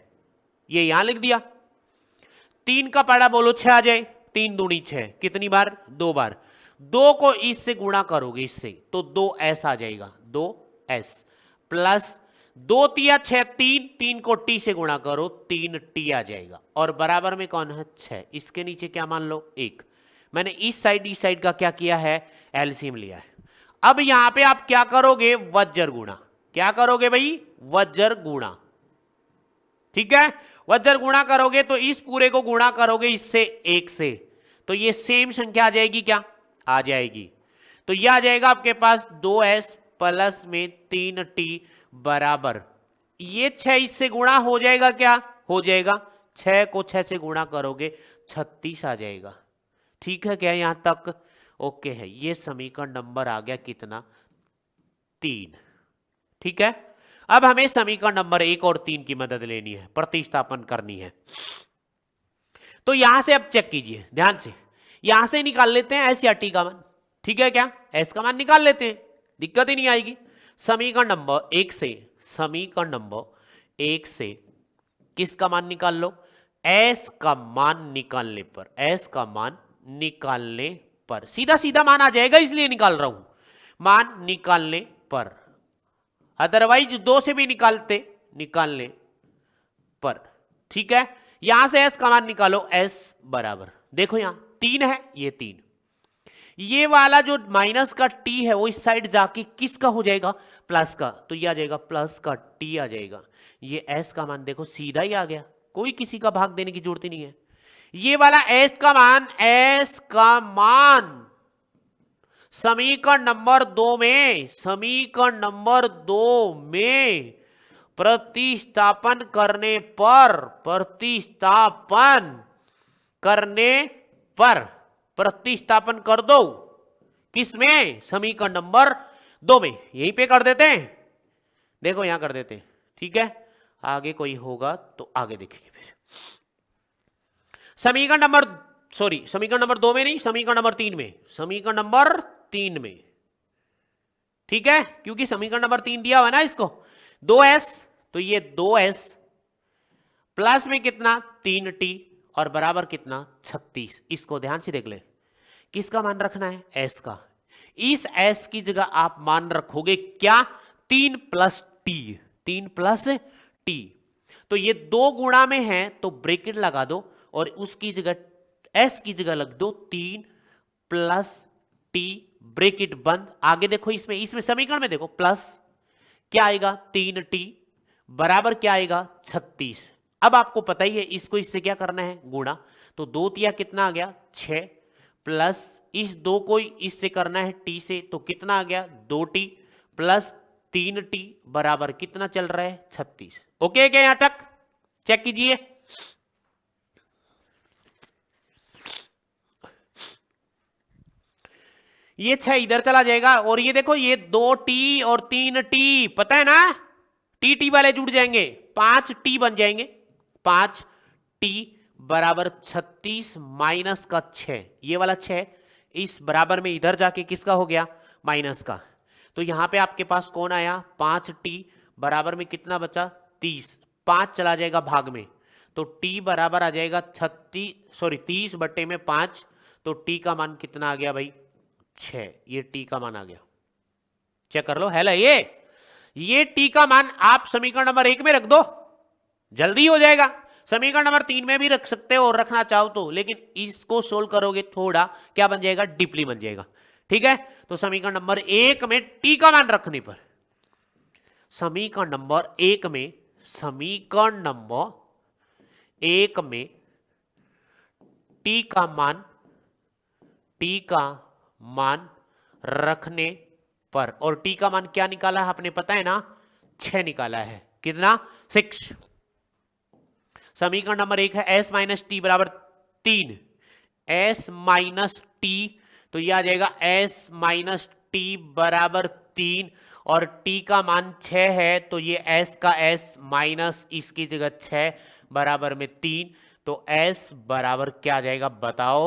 ये यहां लिख दिया। 3 का पढ़ा बोलो 6 आ जाए, 3 दूनी 6, कितनी बार? 2 बार। 2 को इससे गुणा करोगे, इससे, तो 2s आ जाएगा, 2s प्लस 2 तिया 6, 3, 3 को टी से गुणा करो, 3 टी आ जाएगा और बराबर में कौन है 6। इसके नीचे क्या मान लो 1। मैंने इस साइड का क्या किया है एलसीएम लिया है। अब यहां पे आप क्या करोगे वज्र गुणा, क्या करोगे भाई वज्र गुणा, ठीक है। वज्र गुणा करोगे तो इस पूरे को गुणा करोगे इससे 1 से, तो ये सेम संख्या आ जाएगी, क्या आ जाएगी, तो यह आ जाएगा आपके पास 2s प्लस में 3t बराबर, ये 6 इससे गुणा हो जाएगा, क्या हो जाएगा 6 को 6 से गुणा करोगे 36 आ जाएगा। ठीक है क्या यहां तक ओके है। ये समीकरण नंबर आ गया कितना 3। ठीक है, अब हमें समीकरण नंबर 1 और 3 की मदद लेनी है, प्रतिस्थापन करनी है। तो यहां से अब चेक कीजिए ध्यान से, यहां से निकाल लेते हैं एस या टी का मान, ठीक है क्या एस का मान निकाल लेते हैं, दिक्कत ही नहीं आएगी। समीकरण नंबर 1 से, समीकरण नंबर 1 से किसका मान निकाल लो, एस का मान निकालने पर, एस का मान निकालने पर सीधा सीधा मान आ जाएगा, इसलिए निकाल रहा हूं, मान निकालने पर, अदरवाइज 2 से भी निकालने पर। ठीक है, यहां से एस का मान निकालो, एस बराबर देखो यहां 3 है, ये 3, ये वाला जो माइनस का टी है वो इस साइड जाके किसका हो जाएगा प्लस का, तो ये आ जाएगा प्लस का टी आ जाएगा। ये एस का मान देखो सीधा ही आ गया, कोई किसी का भाग देने की जरूरत ही नहीं है। ये वाला एस का मान, एस का मान समीकरण नंबर 2 में, समीकरण नंबर 2 में प्रतिस्थापन करने पर, प्रतिस्थापन करने पर, प्रतिस्थापन कर दो किसमें समीकरण नंबर 2 में, यहीं पे कर देते हैं, देखो यहां कर देते हैं। ठीक है, आगे कोई होगा तो आगे देखेंगे फिर। समीकरण नंबर समीकरण नंबर 2 में नहीं, समीकरण नंबर 3 में, समीकरण नंबर 3 में, ठीक है, क्योंकि समीकरण नंबर 3 दिया हुआ ना इसको 2s, तो ये 2s प्लस में कितना 3t और बराबर कितना 36। इसको ध्यान से देख ले, किसका मान रखना है s का, इस s की जगह आप मान रखोगे क्या 3 प्लस टी, 3 प्लस टी, तो ये 2 गुणा में है तो ब्रैकेट लगा दो और उसकी जगह s की जगह लग दो 3 प्लस टी ब्रैकेट बंद। आगे देखो इसमें समीकरण में देखो प्लस क्या आएगा 3t बराबर क्या आएगा 36। अब आपको पता ही है इसको इससे क्या करना है गुणा, तो 2 तिया कितना आ गया 6 प्लस इस 2 को इससे करना है t से, तो कितना आ गया 2t प्लस 3t बराबर कितना चल रहा है 36। ओके क्या यहां तक चेक कीजिए। ये 6 इधर चला जाएगा और ये देखो ये 2t और 3t पता है ना, टी वाले जुड़ जाएंगे 5t बन जाएंगे, 5t बराबर 36 माइनस का 6, ये वाला 6 इस बराबर में इधर जाके किसका हो गया माइनस का, तो यहां पे आपके पास कौन आया 5t बराबर में कितना बचा 30, 5 चला जाएगा भाग में, तो t बराबर आ जाएगा 30 बट्टे में 5, तो t का मान कितना आ गया भाई 6, ये t का मान आ गया, चेक कर लो है ना ये t का मान आप समीकरण नंबर 1 में रख दो जल्दी हो जाएगा, समीकरण नंबर 3 में भी रख सकते हो और रखना चाहो तो, लेकिन इसको सोल्व करोगे थोड़ा क्या बन जाएगा डीपली बन जाएगा। ठीक है, तो समीकरण नंबर 1 में t का मान रखने पर, समीकरण नंबर 1 में, समीकरण नंबर 1 में t का मान रखने पर, और t का मान क्या निकाला है आपने पता है ना 6 निकाला है, कितना 6। समीकरण नंबर 1 है s माइनस टी बराबर 3, s माइनस टी, तो यह आ जाएगा s माइनस टी बराबर 3 और t का मान 6 है, तो ये s का s माइनस इसकी जगह 6 बराबर में 3, तो s बराबर क्या आ जाएगा बताओ,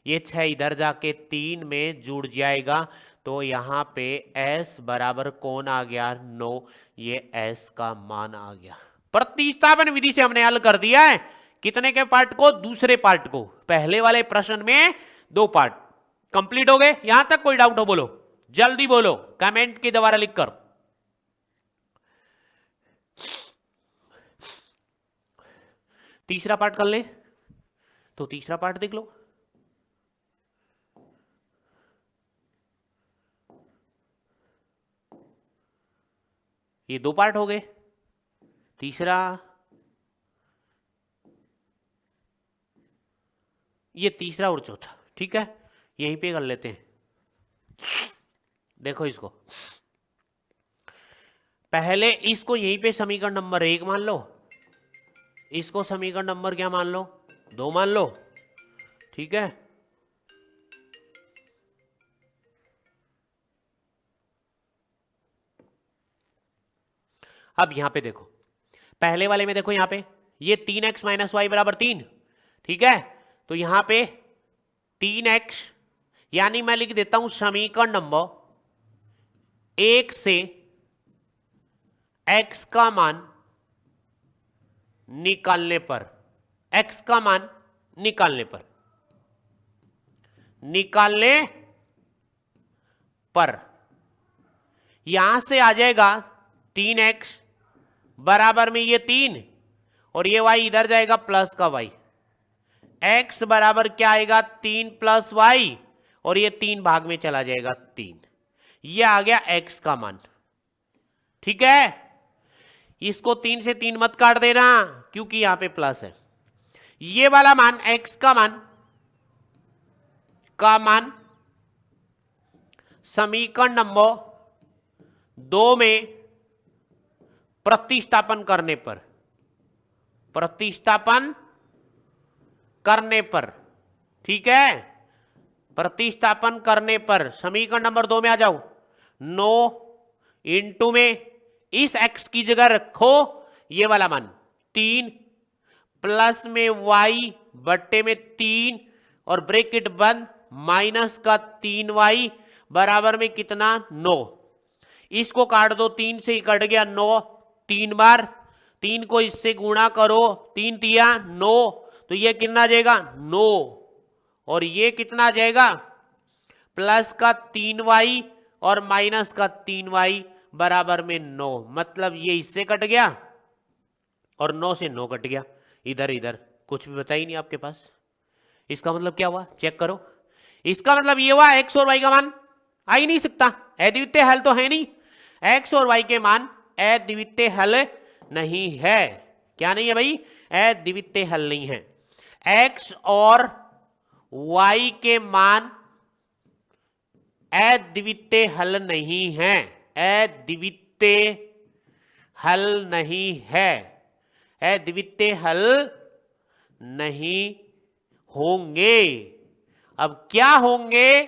ये 6 इधर जाके 3 में जुड़ जाएगा, तो यहां पे s बराबर कौन आ गया 9, ये s का मान आ गया। प्रतिस्थापन विधि से हमने हल कर दिया है कितने के पार्ट को, दूसरे पार्ट को, पहले वाले प्रश्न में 2 पार्ट कंप्लीट हो गए। यहां तक कोई डाउट हो बोलो, जल्दी बोलो कमेंट के द्वारा लिखकर। तीसरा पार्ट कर ले, तो तीसरा पार्ट देख लो। ये दो पार्ट हो गए, तीसरा ये तीसरा और चौथा, ठीक है, यहीं पे कर लेते हैं। देखो इसको, पहले इसको यहीं पे समीकरण नंबर 1 मान लो, इसको समीकरण नंबर क्या मान लो, 2 मान लो, ठीक है। अब यहां पे देखो, पहले वाले में देखो, यहां पे ये 3x माइनस वाई बराबर 3, ठीक है। तो यहां पे 3x, यानी मैं लिख देता हूं समीकरण नंबर 1 से x का मान निकालने पर, x का मान निकालने पर यहां से आ जाएगा 3x बराबर में ये 3, और ये y इधर जाएगा प्लस का y, x बराबर क्या आएगा 3 प्लस y, और ये 3 भाग में चला जाएगा 3, ये आ गया x का मान, ठीक है। इसको 3 से 3 मत काट देना क्योंकि यहां पे प्लस है। ये वाला मान x का मान समीकरण नंबर 2 में प्रतिस्थापन करने पर, ठीक है, प्रतिस्थापन करने पर समीकरण नंबर 2 में आ जाओ, 9 इंटू में इस x की जगह रखो ये वाला मान 3 प्लस में y बट्टे में 3 और ब्रैकेट बंद माइनस का 3y बराबर में कितना 9, इसको काट दो, 3 से ही कट गया 9, 3 बार 3 को इससे गुणा करो, 3 तिया 9, तो ये कितना आ जाएगा 9, और ये कितना आ जाएगा प्लस का 3y और माइनस का 3y बराबर में 9, मतलब ये इससे कट गया और 9 से 9 कट गया, इधर इधर कुछ भी बचा ही नहीं आपके पास। इसका मतलब क्या हुआ, चेक करो, इसका मतलब ये हुआ x और y का मान आ ही नहीं सकता, अद्वितीय हल तो है नहीं, x और y के मान अद्वितीय हल नहीं है। क्या नहीं है भाई, अद्वितीय हल नहीं है। x और y के मान अद्वितीय हल नहीं है, अद्वितीय हल नहीं है, अद्वितीय हल नहीं होंगे। अब क्या होंगे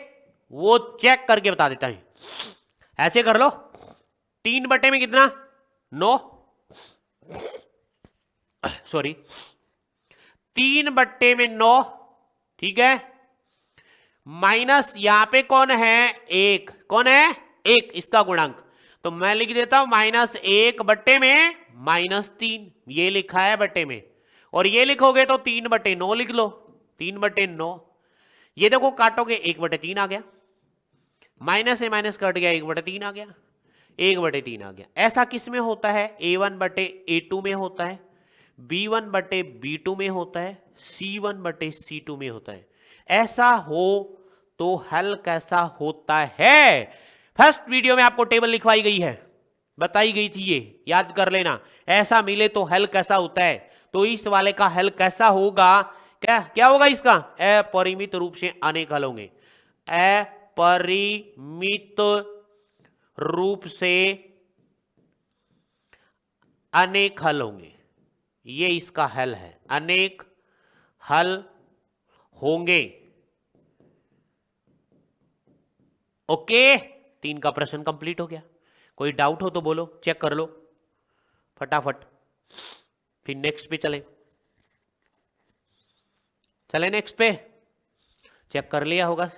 वो चेक करके बता देता हूं, ऐसे कर लो, 3 बटे में कितना 9, सॉरी 3 बट्टे में 9, ठीक है, माइनस यहां पे कौन है 1, कौन है 1, इसका गुणांक, तो मैं लिख देता हूं -1 बट्टे में -3, ये लिखा है बट्टे में, और ये लिखोगे तो 3 बटे 9 लिख लो, 3 बटे 9, ये देखो काटोगे 1 बटे 3 आ गया, माइनस से माइनस कट गया, 1 बटे 3 आ गया, 1 बटे 3 आ गया। ऐसा किस में होता है, A1 बटे A2 में होता है, B1 बटे B2 में होता है, C1 बटे C2 में होता है। ऐसा हो तो हल कैसा होता है, फर्स्ट वीडियो में आपको टेबल लिखवाई गई है, बताई गई थी, ये याद कर लेना, ऐसा मिले तो हल कैसा होता है, तो इस वाले का हल कैसा होगा, क्या क्या होगा इसका, अपरिमित रूप से अनेक हल होंगे, अपरिमित रूप से अनेक हल होंगे, ये इसका हल है, अनेक हल होंगे। ओके, 3 का प्रश्न कंप्लीट हो गया। कोई डाउट हो तो बोलो, चेक कर लो फटाफट, फिर नेक्स्ट पे चले नेक्स्ट पे, चेक कर लिया होगा।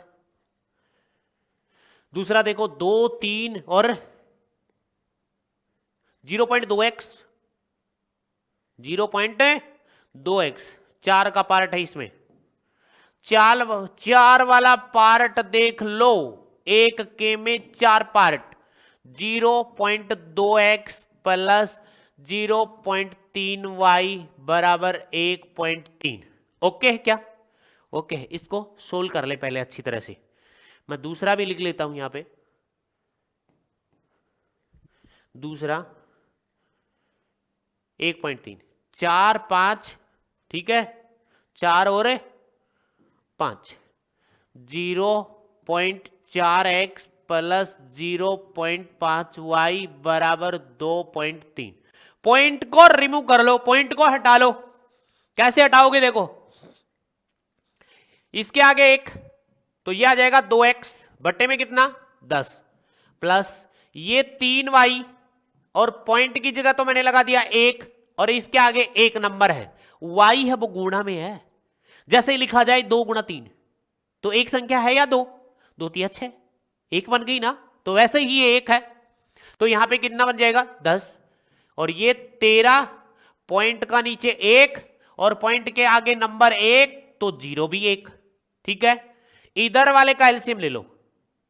दूसरा देखो 2, 3 और 0.2x, 0.2x 4 का पार्ट है इसमें, 4 वाला पार्ट देख लो, 1 के में 4 पार्ट, 0.2x प्लस 0.3y बराबर 1.3। ओके है क्या? ओके है। इसको सोल्व कर ले पहले अच्छी तरह से। मैं दूसरा भी लिख लेता हूं यहां पे। दूसरा 1.3, 4 5, ठीक है, 4 और 5, 0.4x प्लस 0.5y बराबर 2.3। पॉइंट को रिमूव कर लो, पॉइंट को हटा लो। कैसे हटाओगे? देखो, इसके आगे 1, तो ये आ जाएगा 2x बट्टे में कितना 10, प्लस ये 3y और पॉइंट की जगह तो मैंने लगा दिया 1, और इसके आगे 1 नंबर है, y है वो गुणा में है। जैसे ही लिखा जाए 2 गुणा 3, तो एक संख्या है या 2, 2 3 6, 1 बन गई ना। तो वैसे ही ये 1 है, तो यहां पे कितना बन जाएगा 10, और ये 13, पॉइंट का नीचे 1 और पॉइंट के आगे नंबर 1, तो 0 भी 1। ठीक है, इधर वाले का एलसीएम ले लो,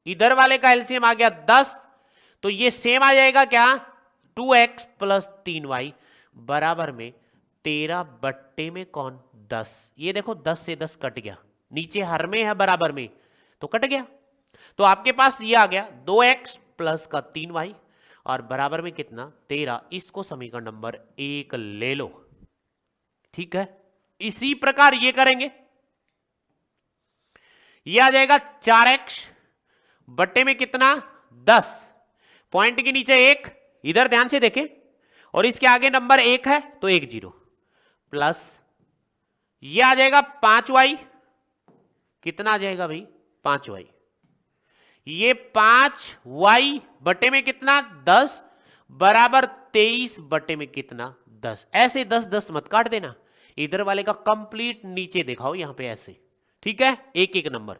इधर वाले का एलसीएम आ गया 10, तो ये सेम आ जाएगा क्या 2x प्लस 3y बराबर में 13 बट्टे में कौन 10। ये देखो 10 से 10 कट गया, नीचे हर में है बराबर में, तो कट गया। तो आपके पास ये आ गया 2x प्लस का 3y और बराबर में कितना 13। इसको समीकरण नंबर 1 ले लो। ठीक है, इसी प्रकार ये करेंगे, ये आ जाएगा 4x बट्टे में कितना 10, पॉइंट के नीचे 1, इधर ध्यान से देखें, और इसके आगे नंबर 1 है तो 1 0, प्लस ये आ जाएगा 5y, कितना आ जाएगा भाई 5y, ये 5y बटे में कितना 10 बराबर 23 बटे में कितना 10। ऐसे 10 10 मत काट देना, इधर वाले का कंप्लीट नीचे दिखाओ यहां पे ऐसे। ठीक है, एक एक नंबर,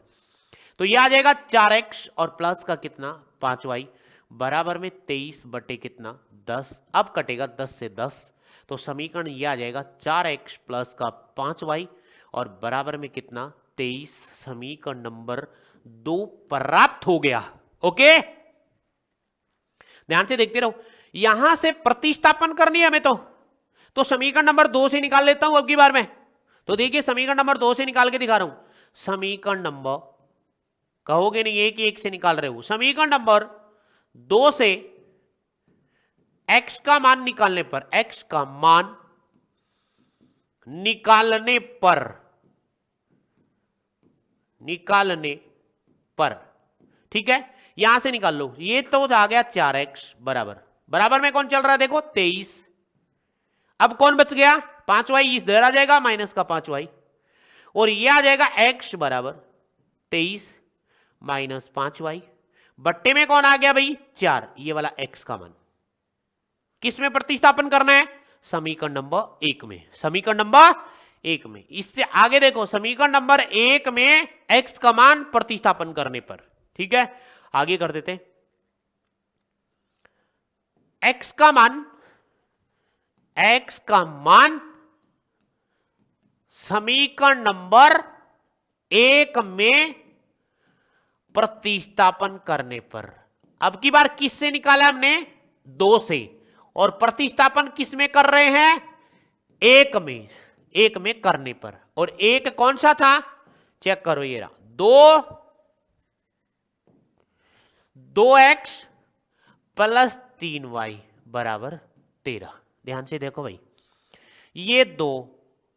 तो ये आ जाएगा 4x और प्लस का कितना 5y बराबर में 23 बटे कितना 10। अब कटेगा 10 से 10, तो समीकरण ये आ जाएगा 4x प्लस का 5y और बराबर में कितना 23। समीकरण नंबर 2 प्राप्त हो गया। ओके, ध्यान से देखते रहो, यहां से प्रतिस्थापन करनी है हमें, तो समीकरण नंबर 2 से निकाल लेता हूं अब की बार में। तो देखिए समीकरण नंबर 2 से निकाल के दिखा रहा हूं। समीकरण नंबर, कहोगे नहीं एक ही एक से निकाल रहे हो, समीकरण नंबर 2 से x का मान निकालने पर, x का मान निकालने पर, ठीक है, यहां से निकाल लो। ये तो आ गया 4x बराबर में कौन चल रहा है देखो 23। अब कौन बच गया 5y, इधर आ जाएगा माइनस का 5y, और ये आ जाएगा x बराबर 23 माइनस 5y बट्टे में कौन आ गया भाई 4, ये वाला x का मान। किस में प्रतिस्थापन करना है? समीकरण नंबर 1 में, समीकरण नंबर 1 में। इससे आगे देखो, समीकरण नंबर 1 में x का मान प्रतिस्थापन करने पर। ठीक है, आगे कर देते हैं। x का मान समीकरण नंबर 1 में प्रतिस्थापन करने पर, अब की बार किससे निकाला हमने 2 से, और प्रतिस्थापन किस में कर रहे हैं 1 में करने पर। और 1 कौन सा था चेक करो, ये रहा 2x प्लस 3y बराबर 13। ध्यान से देखो भाई, ये 2,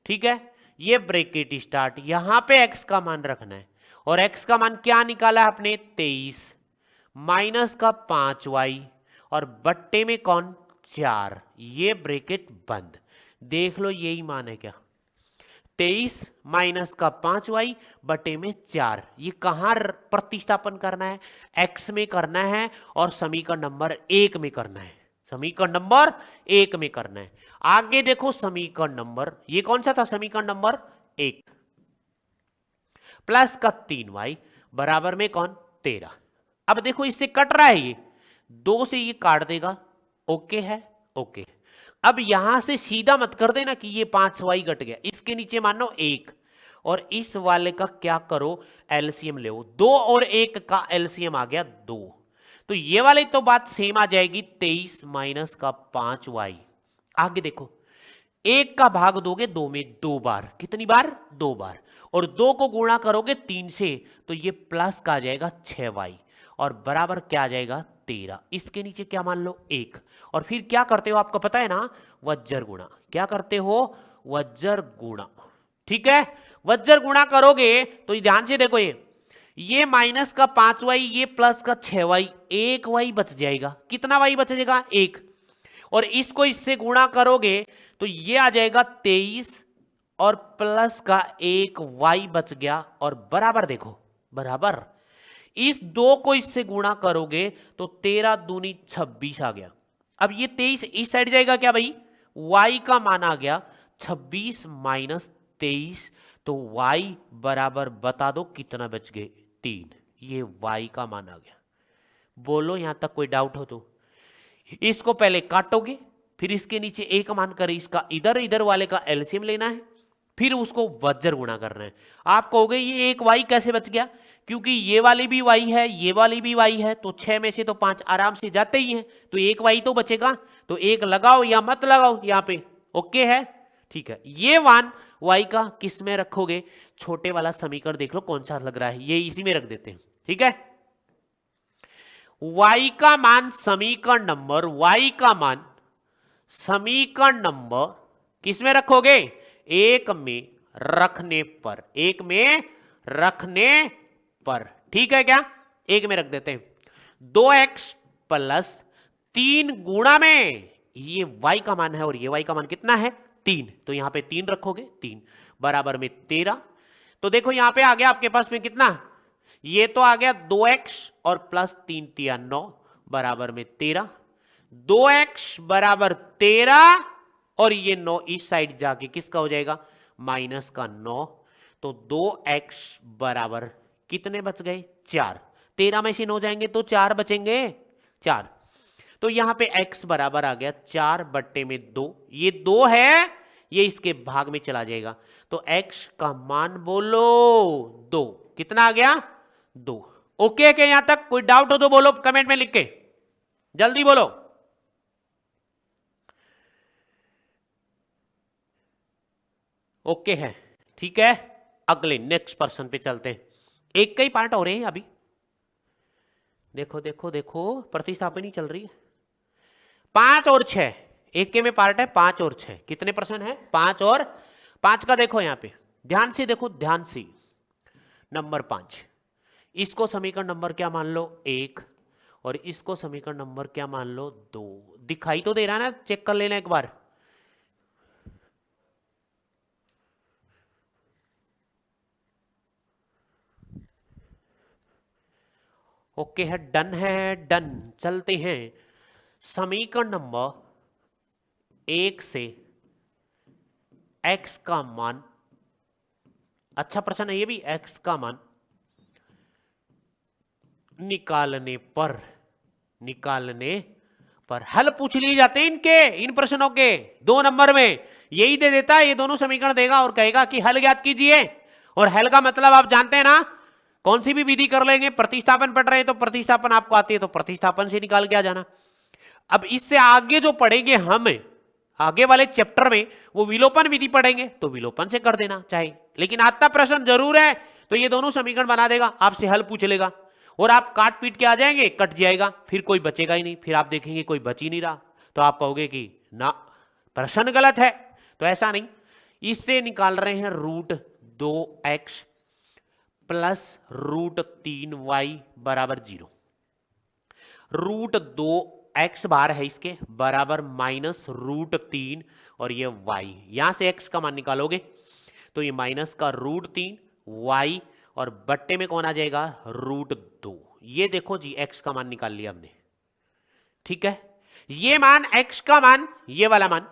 ठीक है, ये ब्रैकेट स्टार्ट, यहां पे x का मान रखना है, और x का मान क्या निकाला है आपने 23 माइनस का 5y और बट्टे में कौन 4, ये ब्रैकेट बंद। देख लो यही मान है क्या 23 माइनस का 5y बटे में 4। ये कहां प्रतिस्थापन करना है? x में करना है, और समीकरण नंबर 1 में करना है, समीकरण नंबर 1 में करना है। आगे देखो समीकरण नंबर, ये कौन सा था समीकरण नंबर 1, प्लस का 3y बराबर में कौन 13। अब देखो इससे कट रहा है, ये 2 से ये काट देगा, ओके है, ओके। अब यहां से सीधा मत कर देना कि ये 5y कट गया, इसके नीचे मानो 1, और इस वाले का क्या करो एलसीएम ले, 2 और 1 का एलसीएम आ गया 2, तो ये वाली तो बात सेम आ जाएगी 23 माइनस का 5y आगे देखो, एक का भाग दोगे दो में दो बार, कितनी बार? दो बार, और दो को गुणा करोगे तीन से तो ये प्लस का आ जाएगा 6y और बराबर क्या आ जाएगा 13। इसके नीचे क्या मान लो 1, और फिर क्या करते हो आपको पता है ना, वज्र गुणा। क्या करते हो? वज्र गुणा। ठीक है, वज्र गुणा करोगे तो ध्यान से देखो, ये माइनस का 5y, ये प्लस का 6y, एक y बच जाएगा। कितना y बच जाएगा? एक। और इसको इससे गुणा करोगे तो ये आ जाएगा 23 और प्लस का एक y बच गया और बराबर देखो, बराबर इस दो को इससे गुणा करोगे तो 13 दूनी 26 आ गया। अब ये 23 इस साइड जाएगा क्या भाई? y का मान आ गया 26 माइनस 23, तो y बराबर बता दो कितना बच गए? 3। ये y का मान आ गया। बोलो यहां तक कोई डाउट हो तो? इसको पहले काटोगे, फिर इसके नीचे एक मान कर इसका इधर इधर वाले का एलसीएम लेना है, फिर उसको वज्र गुणा करना है। आप कहोगे ये एक y कैसे बच गया? क्योंकि ये वाली भी y है, ये वाली भी y है, तो 6 में से तो 5 आराम से जाते ही हैं, तो एक y तो बचेगा। तो एक लगाओ या मत लगाओ यहाँ पे, ओके है? ठीक है, ये मान y का किस में रखोगे? छोटे वाला समीकरण देख लो कौन सा लग रहा है, ये इसी में रख देते हैं। ठीक है, y का मान समीकरण नंबर, y का मान समीकरण नंबर किस में रखोगे? एक में रखने पर, एक में रखने पर। ठीक है क्या? एक में रख देते हैं। 2x प्लस 3 गुणा में ये y का मान है और ये y का मान कितना है? 3, तो यहां पे 3 रखोगे, 3 बराबर में 13। तो देखो यहां पे आ गया आपके पास में कितना? ये तो आ गया 2x और प्लस 3 तिया 9 बराबर में 13। 2x बराबर 13 और ये 9 इस साइड जाके किसका हो जाएगा? माइनस का 9। तो 2x बराबर कितने बच गए? 4। 13 में से 9 जाएंगे तो 4 बचेंगे, 4। तो यहां पे x बराबर आ गया 4 बट्टे में 2, ये 2 है, ये इसके भाग में चला जाएगा, तो x का मान बोलो 2। कितना आ गया? 2। ओके क्या? यहां तक कोई डाउट हो तो बोलो कमेंट में लिख के, जल्दी बोलो। ओके है, ठीक है। अगले नेक्स्ट पर्सन पे चलते हैं। एक कई पार्ट हो रहे हैं अभी, देखो देखो देखो, प्रतिस्थापन ही चल रही है। 5 और 6 एक के में पार्ट है, 5 और 6 कितने पर्सन है? 5 और 5 का देखो यहां पे ध्यान से देखो, ध्यान से। नंबर 5, इसको समीकरण नंबर क्या मान लो? 1, और इसको समीकरण नंबर क्या मान लो? 2। दिखाई तो दे रहा है ना? चेक कर लेना एक बार। ओके है, डन है, डन। चलते हैं समीकरण नंबर 1 से x का मान, अच्छा प्रश्न है ये भी, x का मान निकालने पर, निकालने पर हल पूछ लिए जाते हैं इनके, इन प्रश्नों के 2 नंबर में यही दे देता है, ये दोनों समीकरण देगा और कहेगा कि हल ज्ञात कीजिए। और हल का मतलब आप जानते हैं ना, कौन सी भी विधि कर लेंगे, प्रतिस्थापन पढ़ रहे हैं तो प्रतिस्थापन आपको आती है तो प्रतिस्थापन से निकाल के आ जाना। अब इससे आगे जो पढ़ेंगे हम आगे वाले चैप्टर में, वो विलोपन विधि पढ़ेंगे तो विलोपन से कर देना चाहे, लेकिन आता प्रश्न जरूर है तो ये दोनों समीकरण बना देगा, आपसे हल पूछ लेगा और आप काट पीट के आ जाएंगे, कट जाएगा, फिर कोई बचेगा ही नहीं। फिर आप देखेंगे कोई बच ही नहीं रहा, तो आप कहोगे कि ना प्रश्न गलत है। तो ऐसा नहीं, इससे निकाल रहे हैं √2x प्लस √3y बराबर 0। √2x बार है इसके बराबर माइनस √3 और ये y, यहां से x का मान निकालोगे तो ये माइनस का √3y और बट्टे में कौन आ जाएगा? √2। ये देखो जी x का मान निकाल लिया हमने। ठीक है, ये मान x का मान, ये वाला मान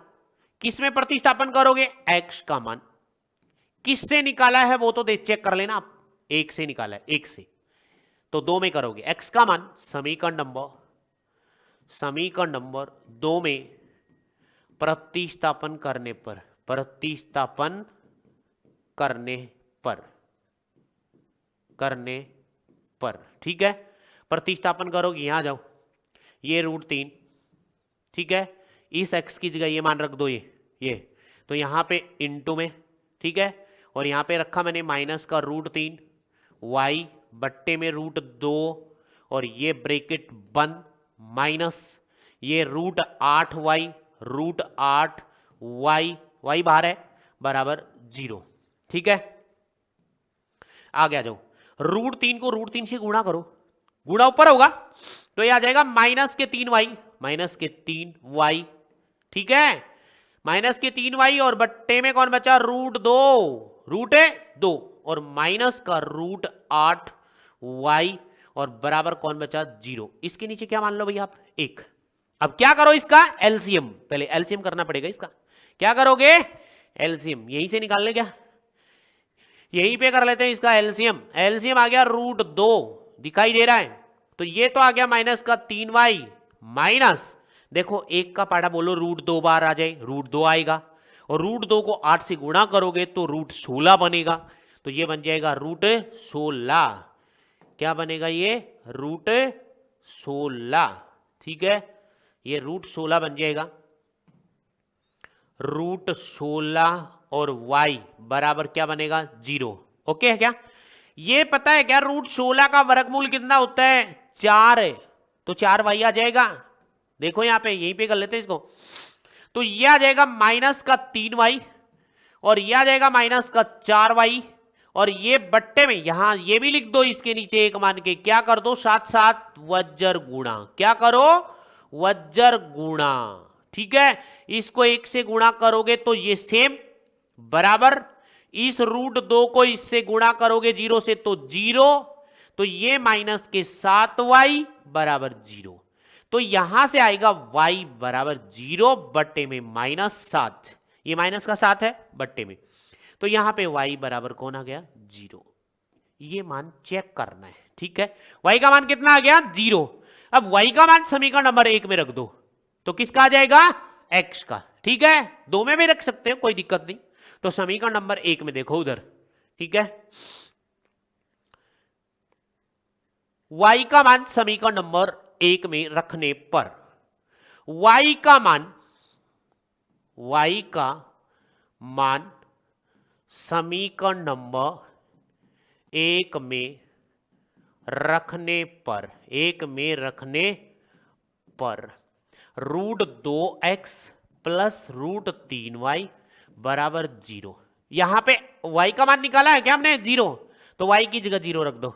किस में प्रतिस्थापन करोगे? x का मान किससे निकाला है वो तो चेक कर लेना आप, 1 से निकाला है, 1 से, तो 2 में करोगे। x का मान समीकरण नंबर 2 में प्रतिस्थापन करने पर, प्रतिस्थापन करने पर, ठीक है, प्रतिस्थापन करोगे, यहां जाओ, ये √3, ठीक है, इस x की जगह ये मान रख दो, ये तो यहाँ पे इंटू में, ठीक है, और यहाँ पे रखा मैंने माइनस का √3 y बट्टे में √2 और ये ब्रेकेट बंद माइनस ये √8y √8y y बाहर है बराबर 0, ठीक है। आगे आ जाओ, √3 को √3 से गुणा करो, गुणा ऊपर होगा तो ये आ जाएगा -3y, ठीक है, -3y और बट्टे में कौन बचा √2 और माइनस का √8y और बराबर कौन बचा 0। इसके नीचे क्या मान लो भैया आप 1। अब क्या करो इसका एलसीएम, पहले एलसीएम करना पड़ेगा इसका। क्या करोगे एलसीएम, यहीं से निकाल ले, क्या यहीं पे कर लेते हैं इसका एलसीएम। एलसीएम आ गया √2 दिखाई दे रहा है, तो ये तो आ गया -3y माइनस, देखो 1 का पाड़ा बोलो √2 बार आ जाए, √2 आएगा और √2 को 8 से गुणा करोगे तो √16 बनेगा, तो ये बन जाएगा √16। क्या बनेगा ये √16, ठीक है, ये √16 बन जाएगा। √16 और y बराबर क्या बनेगा 0। ओके है क्या? ये पता है क्या √16 का वर्गमूल कितना होता है 4 है, तो 4y आ जाएगा। देखो यहां पे यहीं पे कर लेते हैं इसको, तो ये आ जाएगा -3y और ये आ जाएगा -4y और ये बट्टे में यहां ये भी लिख दो इसके नीचे 1 मान के, क्या कर दो साथ साथ वज्र गुणा, क्या करो वज्र गुणा, ठीक है। इसको 1 से गुणा करोगे तो ये सेम बराबर, इस √2 को इससे गुणा करोगे 0 से तो 0, तो ये -7y बराबर 0, तो यहां से आएगा y बराबर 0 बट्टे में -7, ये माइनस का 7 है बट्टे में, तो यहां पे y बराबर कौन आ गया 0। ये मान चेक करना है, ठीक है। y का मान कितना आ गया 0। अब y का मान समीकरण नंबर 1 में रख दो तो किसका आ जाएगा x का, ठीक है, 2 में भी रख सकते हो कोई दिक्कत नहीं। तो समीकरण नंबर 1 में देखो उधर, ठीक है, y का मान समीकरण नंबर 1 में रखने पर y का मान समीकरण नंबर 1 में रखने पर √2x प्लस √3y बराबर 0। यहां पे y का मान निकाला है क्या हमने 0, तो y की जगह 0 रख दो,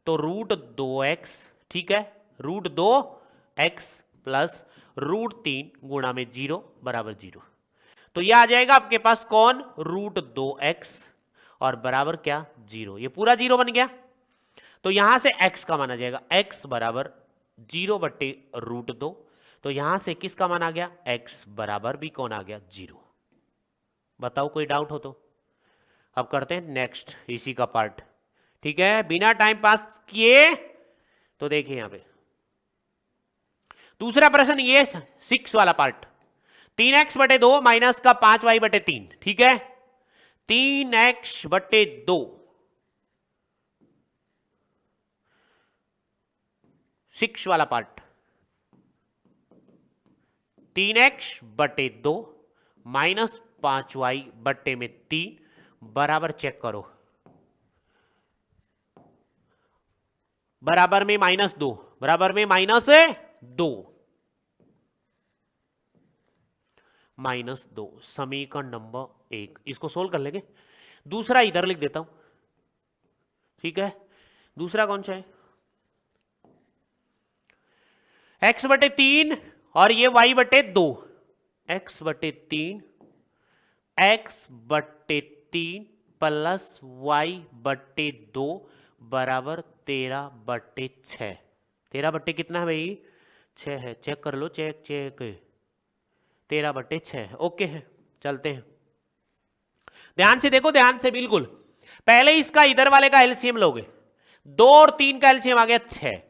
तो √2x, ठीक है, √2x प्लस √3 गुणा में 0 बराबर 0, तो यह आ जाएगा आपके पास कौन √2x और बराबर क्या 0, ये पूरा 0 बन गया। तो यहां से x का मान आ जाएगा x बराबर 0 बट्टे √2, तो यहां से किसका मान आ गया x बराबर भी कौन आ गया 0। बताओ कोई डाउट हो तो। अब करते हैं नेक्स्ट इसी का पार्ट, ठीक है, बिना टाइम पास किए। तो देखिए यहां पे दूसरा प्रश्न, ये 6 वाला पार्ट, 3x बटे 2 माइनस का 5y बटे 3, ठीक है, 3x बटे 2, 6 वाला पार्ट, 3x बटे 2 माइनस 5y बट्टे में 3 बराबर, चेक करो, बराबर में -2, बराबर में -2, -2 समीकरण नंबर 1, इसको सोल्व कर लेंगे। दूसरा इधर लिख देता हूं, ठीक है, दूसरा कौन सा है x बटे 3 और ये y बटे 2, x बटे 3 प्लस y बटे 2 बराबर 13 बटे 6, 13 बटे कितना है भाई 6 है, चेक कर लो, चेक 13 बटे 6, ओके है। चलते हैं, ध्यान से देखो, ध्यान से बिल्कुल, पहले इसका इधर वाले का एलसीएम लोगे, 2 और 3 का एलसीएम आ गया 6,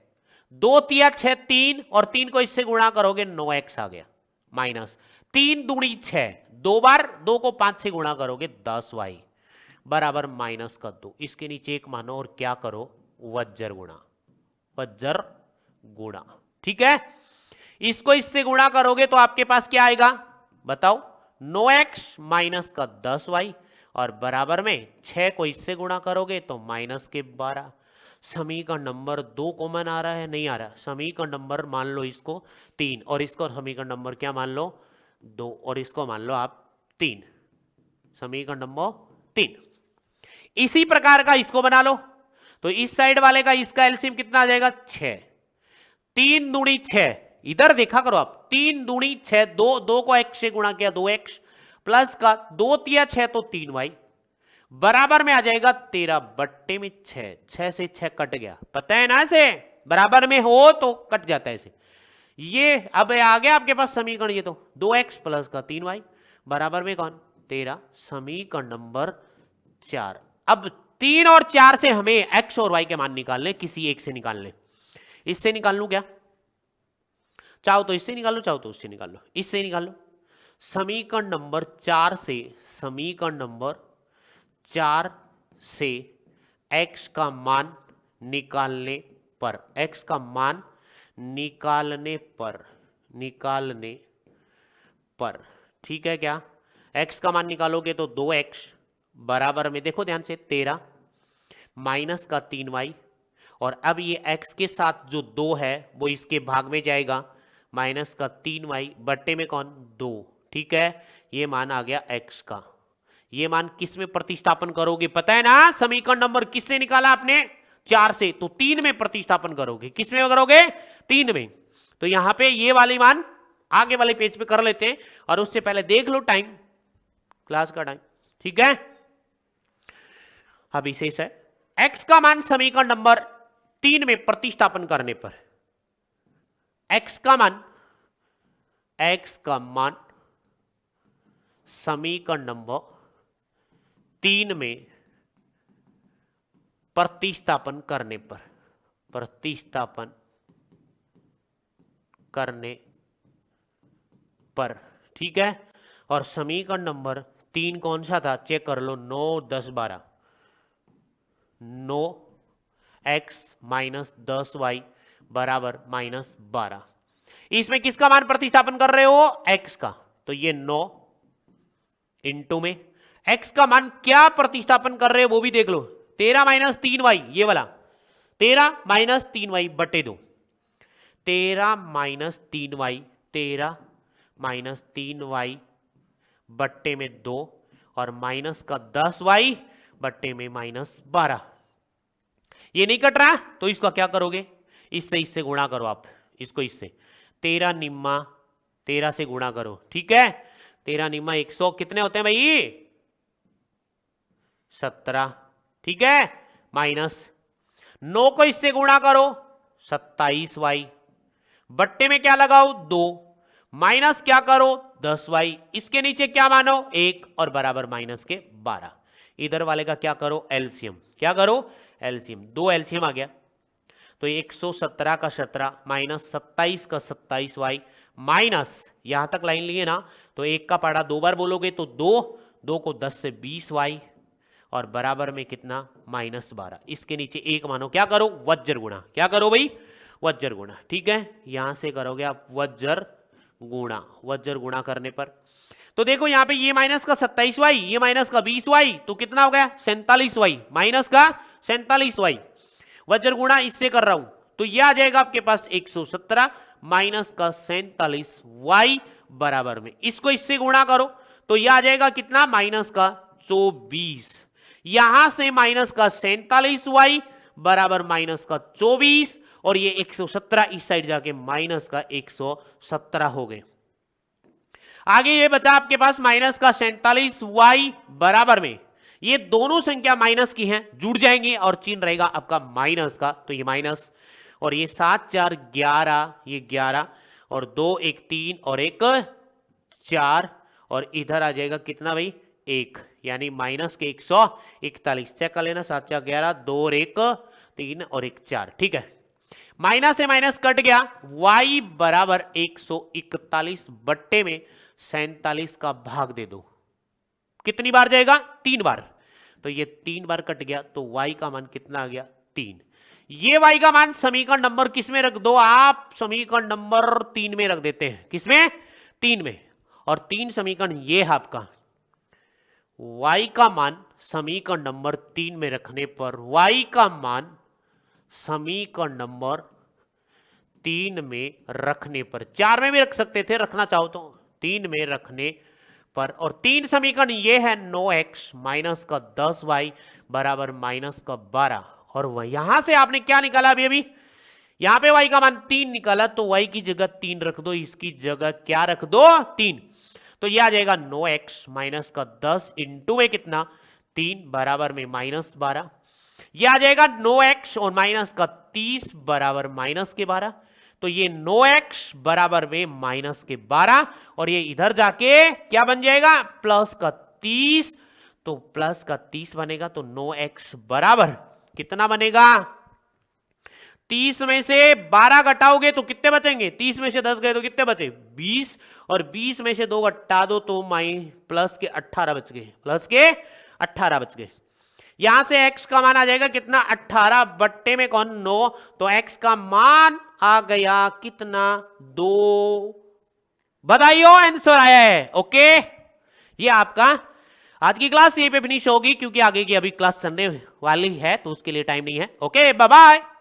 2 तिया 6 3 और 3 को इससे गुणा करोगे 9x आ गया, माइनस 3 दूनी 6, 2 बार 2 को 5 से गुणा करोगे 10y बराबर -2, इसके नीचे 1 मानो और क्या करो वज्र गुणा, ठीक है। इसको इससे गुणा करोगे तो आपके पास क्या आएगा बताओ, 9x माइनस का 10y और बराबर में 6 को इससे गुणा करोगे तो माइनस के 12। समीकरण नंबर 2 कॉमन आ रहा है, नहीं आ रहा। समीकरण नंबर मान लो इसको 3 और इसको समीकरण नंबर क्या मान लो 2 और इसको मान लो आप 3, समीकरण नंबर 3। इसी प्रकार का इसको बना लो तो इस साइड वाले का इसका एलसीएम कितना आ जाएगा 6, 3 दूनी 6, इधर देखा करो आप 3 दूनी 6, 2 को x से गुणा किया 2x प्लस का 2 तिया 6 तो 3y बराबर में आ जाएगा 13 बट्टे में 6, 6 से 6 कट गया, पता है ना से बराबर में हो तो कट जाता है ऐसे। ये अब आ गया आपके पास समीकरण, ये तो 2x प्लस का 3y बराबर में कौन 13, समीकरण नंबर 4। अब 3 और 4 से हमें x और y के मान निकालने, किसी एक से निकालने। इससे निकाल लूं क्या, चाहो तो इससे निकाल लो, चाहो तो उससे निकाल लो, इससे निकाल लो। समीकरण नंबर 4 से, समीकरण नंबर 4 से x का मान निकालने पर, x का मान निकालने पर ठीक है क्या, x का मान निकालोगे तो 2x बराबर में देखो ध्यान से 13 माइनस का 3y और अब ये x के साथ जो 2 है वो इसके भाग में जाएगा, माइनस का 3y बट्टे में कौन 2, ठीक है। ये मान आ गया x का। ये मान किस में प्रतिस्थापन करोगे पता है ना, समीकरण नंबर किससे निकाला आपने 4 से, तो 3 में प्रतिस्थापन करोगे। किस में करोगे 3 में। तो यहां पे ये वाली मान आगे वाले पेज पे कर लेते हैं और उससे पहले देख लो टाइम, क्लास का टाइम, ठीक है। अब इसे है x का मान समीकरण नंबर 3 में प्रतिस्थापन करने पर, x का मान समीकरण नंबर 3 में प्रतिस्थापन करने पर, ठीक है। और समीकरण नंबर 3 कौन सा था चेक कर लो, 9 10 12, 9x माइनस 10y बराबर माइनस 12। इसमें किसका मान प्रतिस्थापन कर रहे हो x का, तो ये 9 इंटू में x का मान क्या प्रतिस्थापन कर रहे हो वो भी देख लो, 13 माइनस 3y ये वाला, 13 माइनस 3y बटे 2, 13 माइनस 3y, 13 माइनस 3y बट्टे में 2 और माइनस का 10y बट्टे में माइनस 12। ये नहीं कट रहा तो इसका क्या करोगे, इससे गुणा करो आप, इसको इससे 13 निम्मा 13 से गुणा करो, ठीक है। 13 निम्मा 100 कितने होते हैं भाई 17, ठीक है। माइनस 9 को इससे गुणा करो 27y बट्टे में क्या लगाओ 2, माइनस क्या करो 10y, इसके नीचे क्या मानो 1 और बराबर माइनस के 12। इधर वाले का क्या करो एलसीएम, क्या करो एलसीएम, 2 एलसीएम आ गया तो 117 का 17 माइनस 27 का 27y माइनस यहां तक लाइन लिए ना तो 1 का पाड़ा 2 बार बोलोगे तो 2 को 10 से 20y और बराबर में कितना माइनस 12। इसके नीचे 1 मानो, क्या करो वज्र गुणा, क्या करो भाई वज्र गुणा, ठीक है। यहां से करोगे आप वज्र गुणा करने पर तो देखो यहां पे ये माइनस का 27y, ये माइनस का 20y तो कितना हो गया 47y, माइनस का 47y वज्र गुणा इससे कर रहा हूं तो यह आ जाएगा आपके पास 117 माइनस का 47y बराबर में, इसको इससे गुणा करो तो यह आ जाएगा कितना माइनस का 24, यहां से माइनस का 47y बराबर माइनस का 24 और ये 117 इस साइड जाके माइनस का 117 हो गए। आगे ये बचा आपके पास माइनस का 47y बराबर में, ये दोनों संख्या माइनस की हैं जुड़ जाएंगी और चिन्ह रहेगा आपका माइनस का, तो ये माइनस और ये 7 4 11, ये 11 और 2 1 3 और 1 4 और इधर आ जाएगा कितना भाई 1, यानी माइनस के 141। चेक कर लेना 7 4 11, 2 और 1 3 और 1 4, ठीक है। माइनस से माइनस कट गया, y बराबर 141 बट्टे में 47 का भाग दे दो, कितनी बार जाएगा 3 बार, तो ये 3 बार कट गया तो y का मान कितना आ गया 3। ये y का मान समीकरण नंबर किस में रख दो आप, समीकरण नंबर 3 में रख देते हैं। किसमें? 3 में। और 3 समीकरण ये है आपका, y का मान समीकरण नंबर 3 में रखने पर, y का मान समीकरण नंबर 3 में रखने पर, 4 में भी रख सकते थे रखना चाहो तो, 3 में रखने पर, और 3 समीकरण ये है 9x माइनस का 10y बराबर माइनस का 12। और यहां से आपने क्या निकाला अभी यहां पे y का मान 3 निकाला, तो y की जगह 3 रख दो, इसकी जगह क्या रख दो, 3। तो यह आ जाएगा 9x माइनस का 10 इंटू में कितना 3 बराबर में माइनस 12। यह आ जाएगा 9x और माइनस का 30 बराबर माइनस के 12। तो ये 9x बराबर में माइनस के 12, और ये इधर जाके क्या बन जाएगा, प्लस का 30। तो प्लस का 30 बनेगा, तो 9x बराबर कितना बनेगा, 30 में से 12 घटाओगे तो कितने बचेंगे, 30 में से 10 गए तो कितने बचे 20, और 20 में से 2 घटा दो तो प्लस के 18 बच गए, प्लस के 18 बच गए। यहां से x का मान आ जाएगा कितना, 18 बट्टे में कौन 9, तो x का मान आ गया कितना 2। बताइयो आंसर आया है। ओके, ये आपका आज की क्लास यहीं पे फिनिश होगी, क्योंकि आगे की अभी क्लास चलने वाली है तो उसके लिए टाइम नहीं है। Okay, bye bye.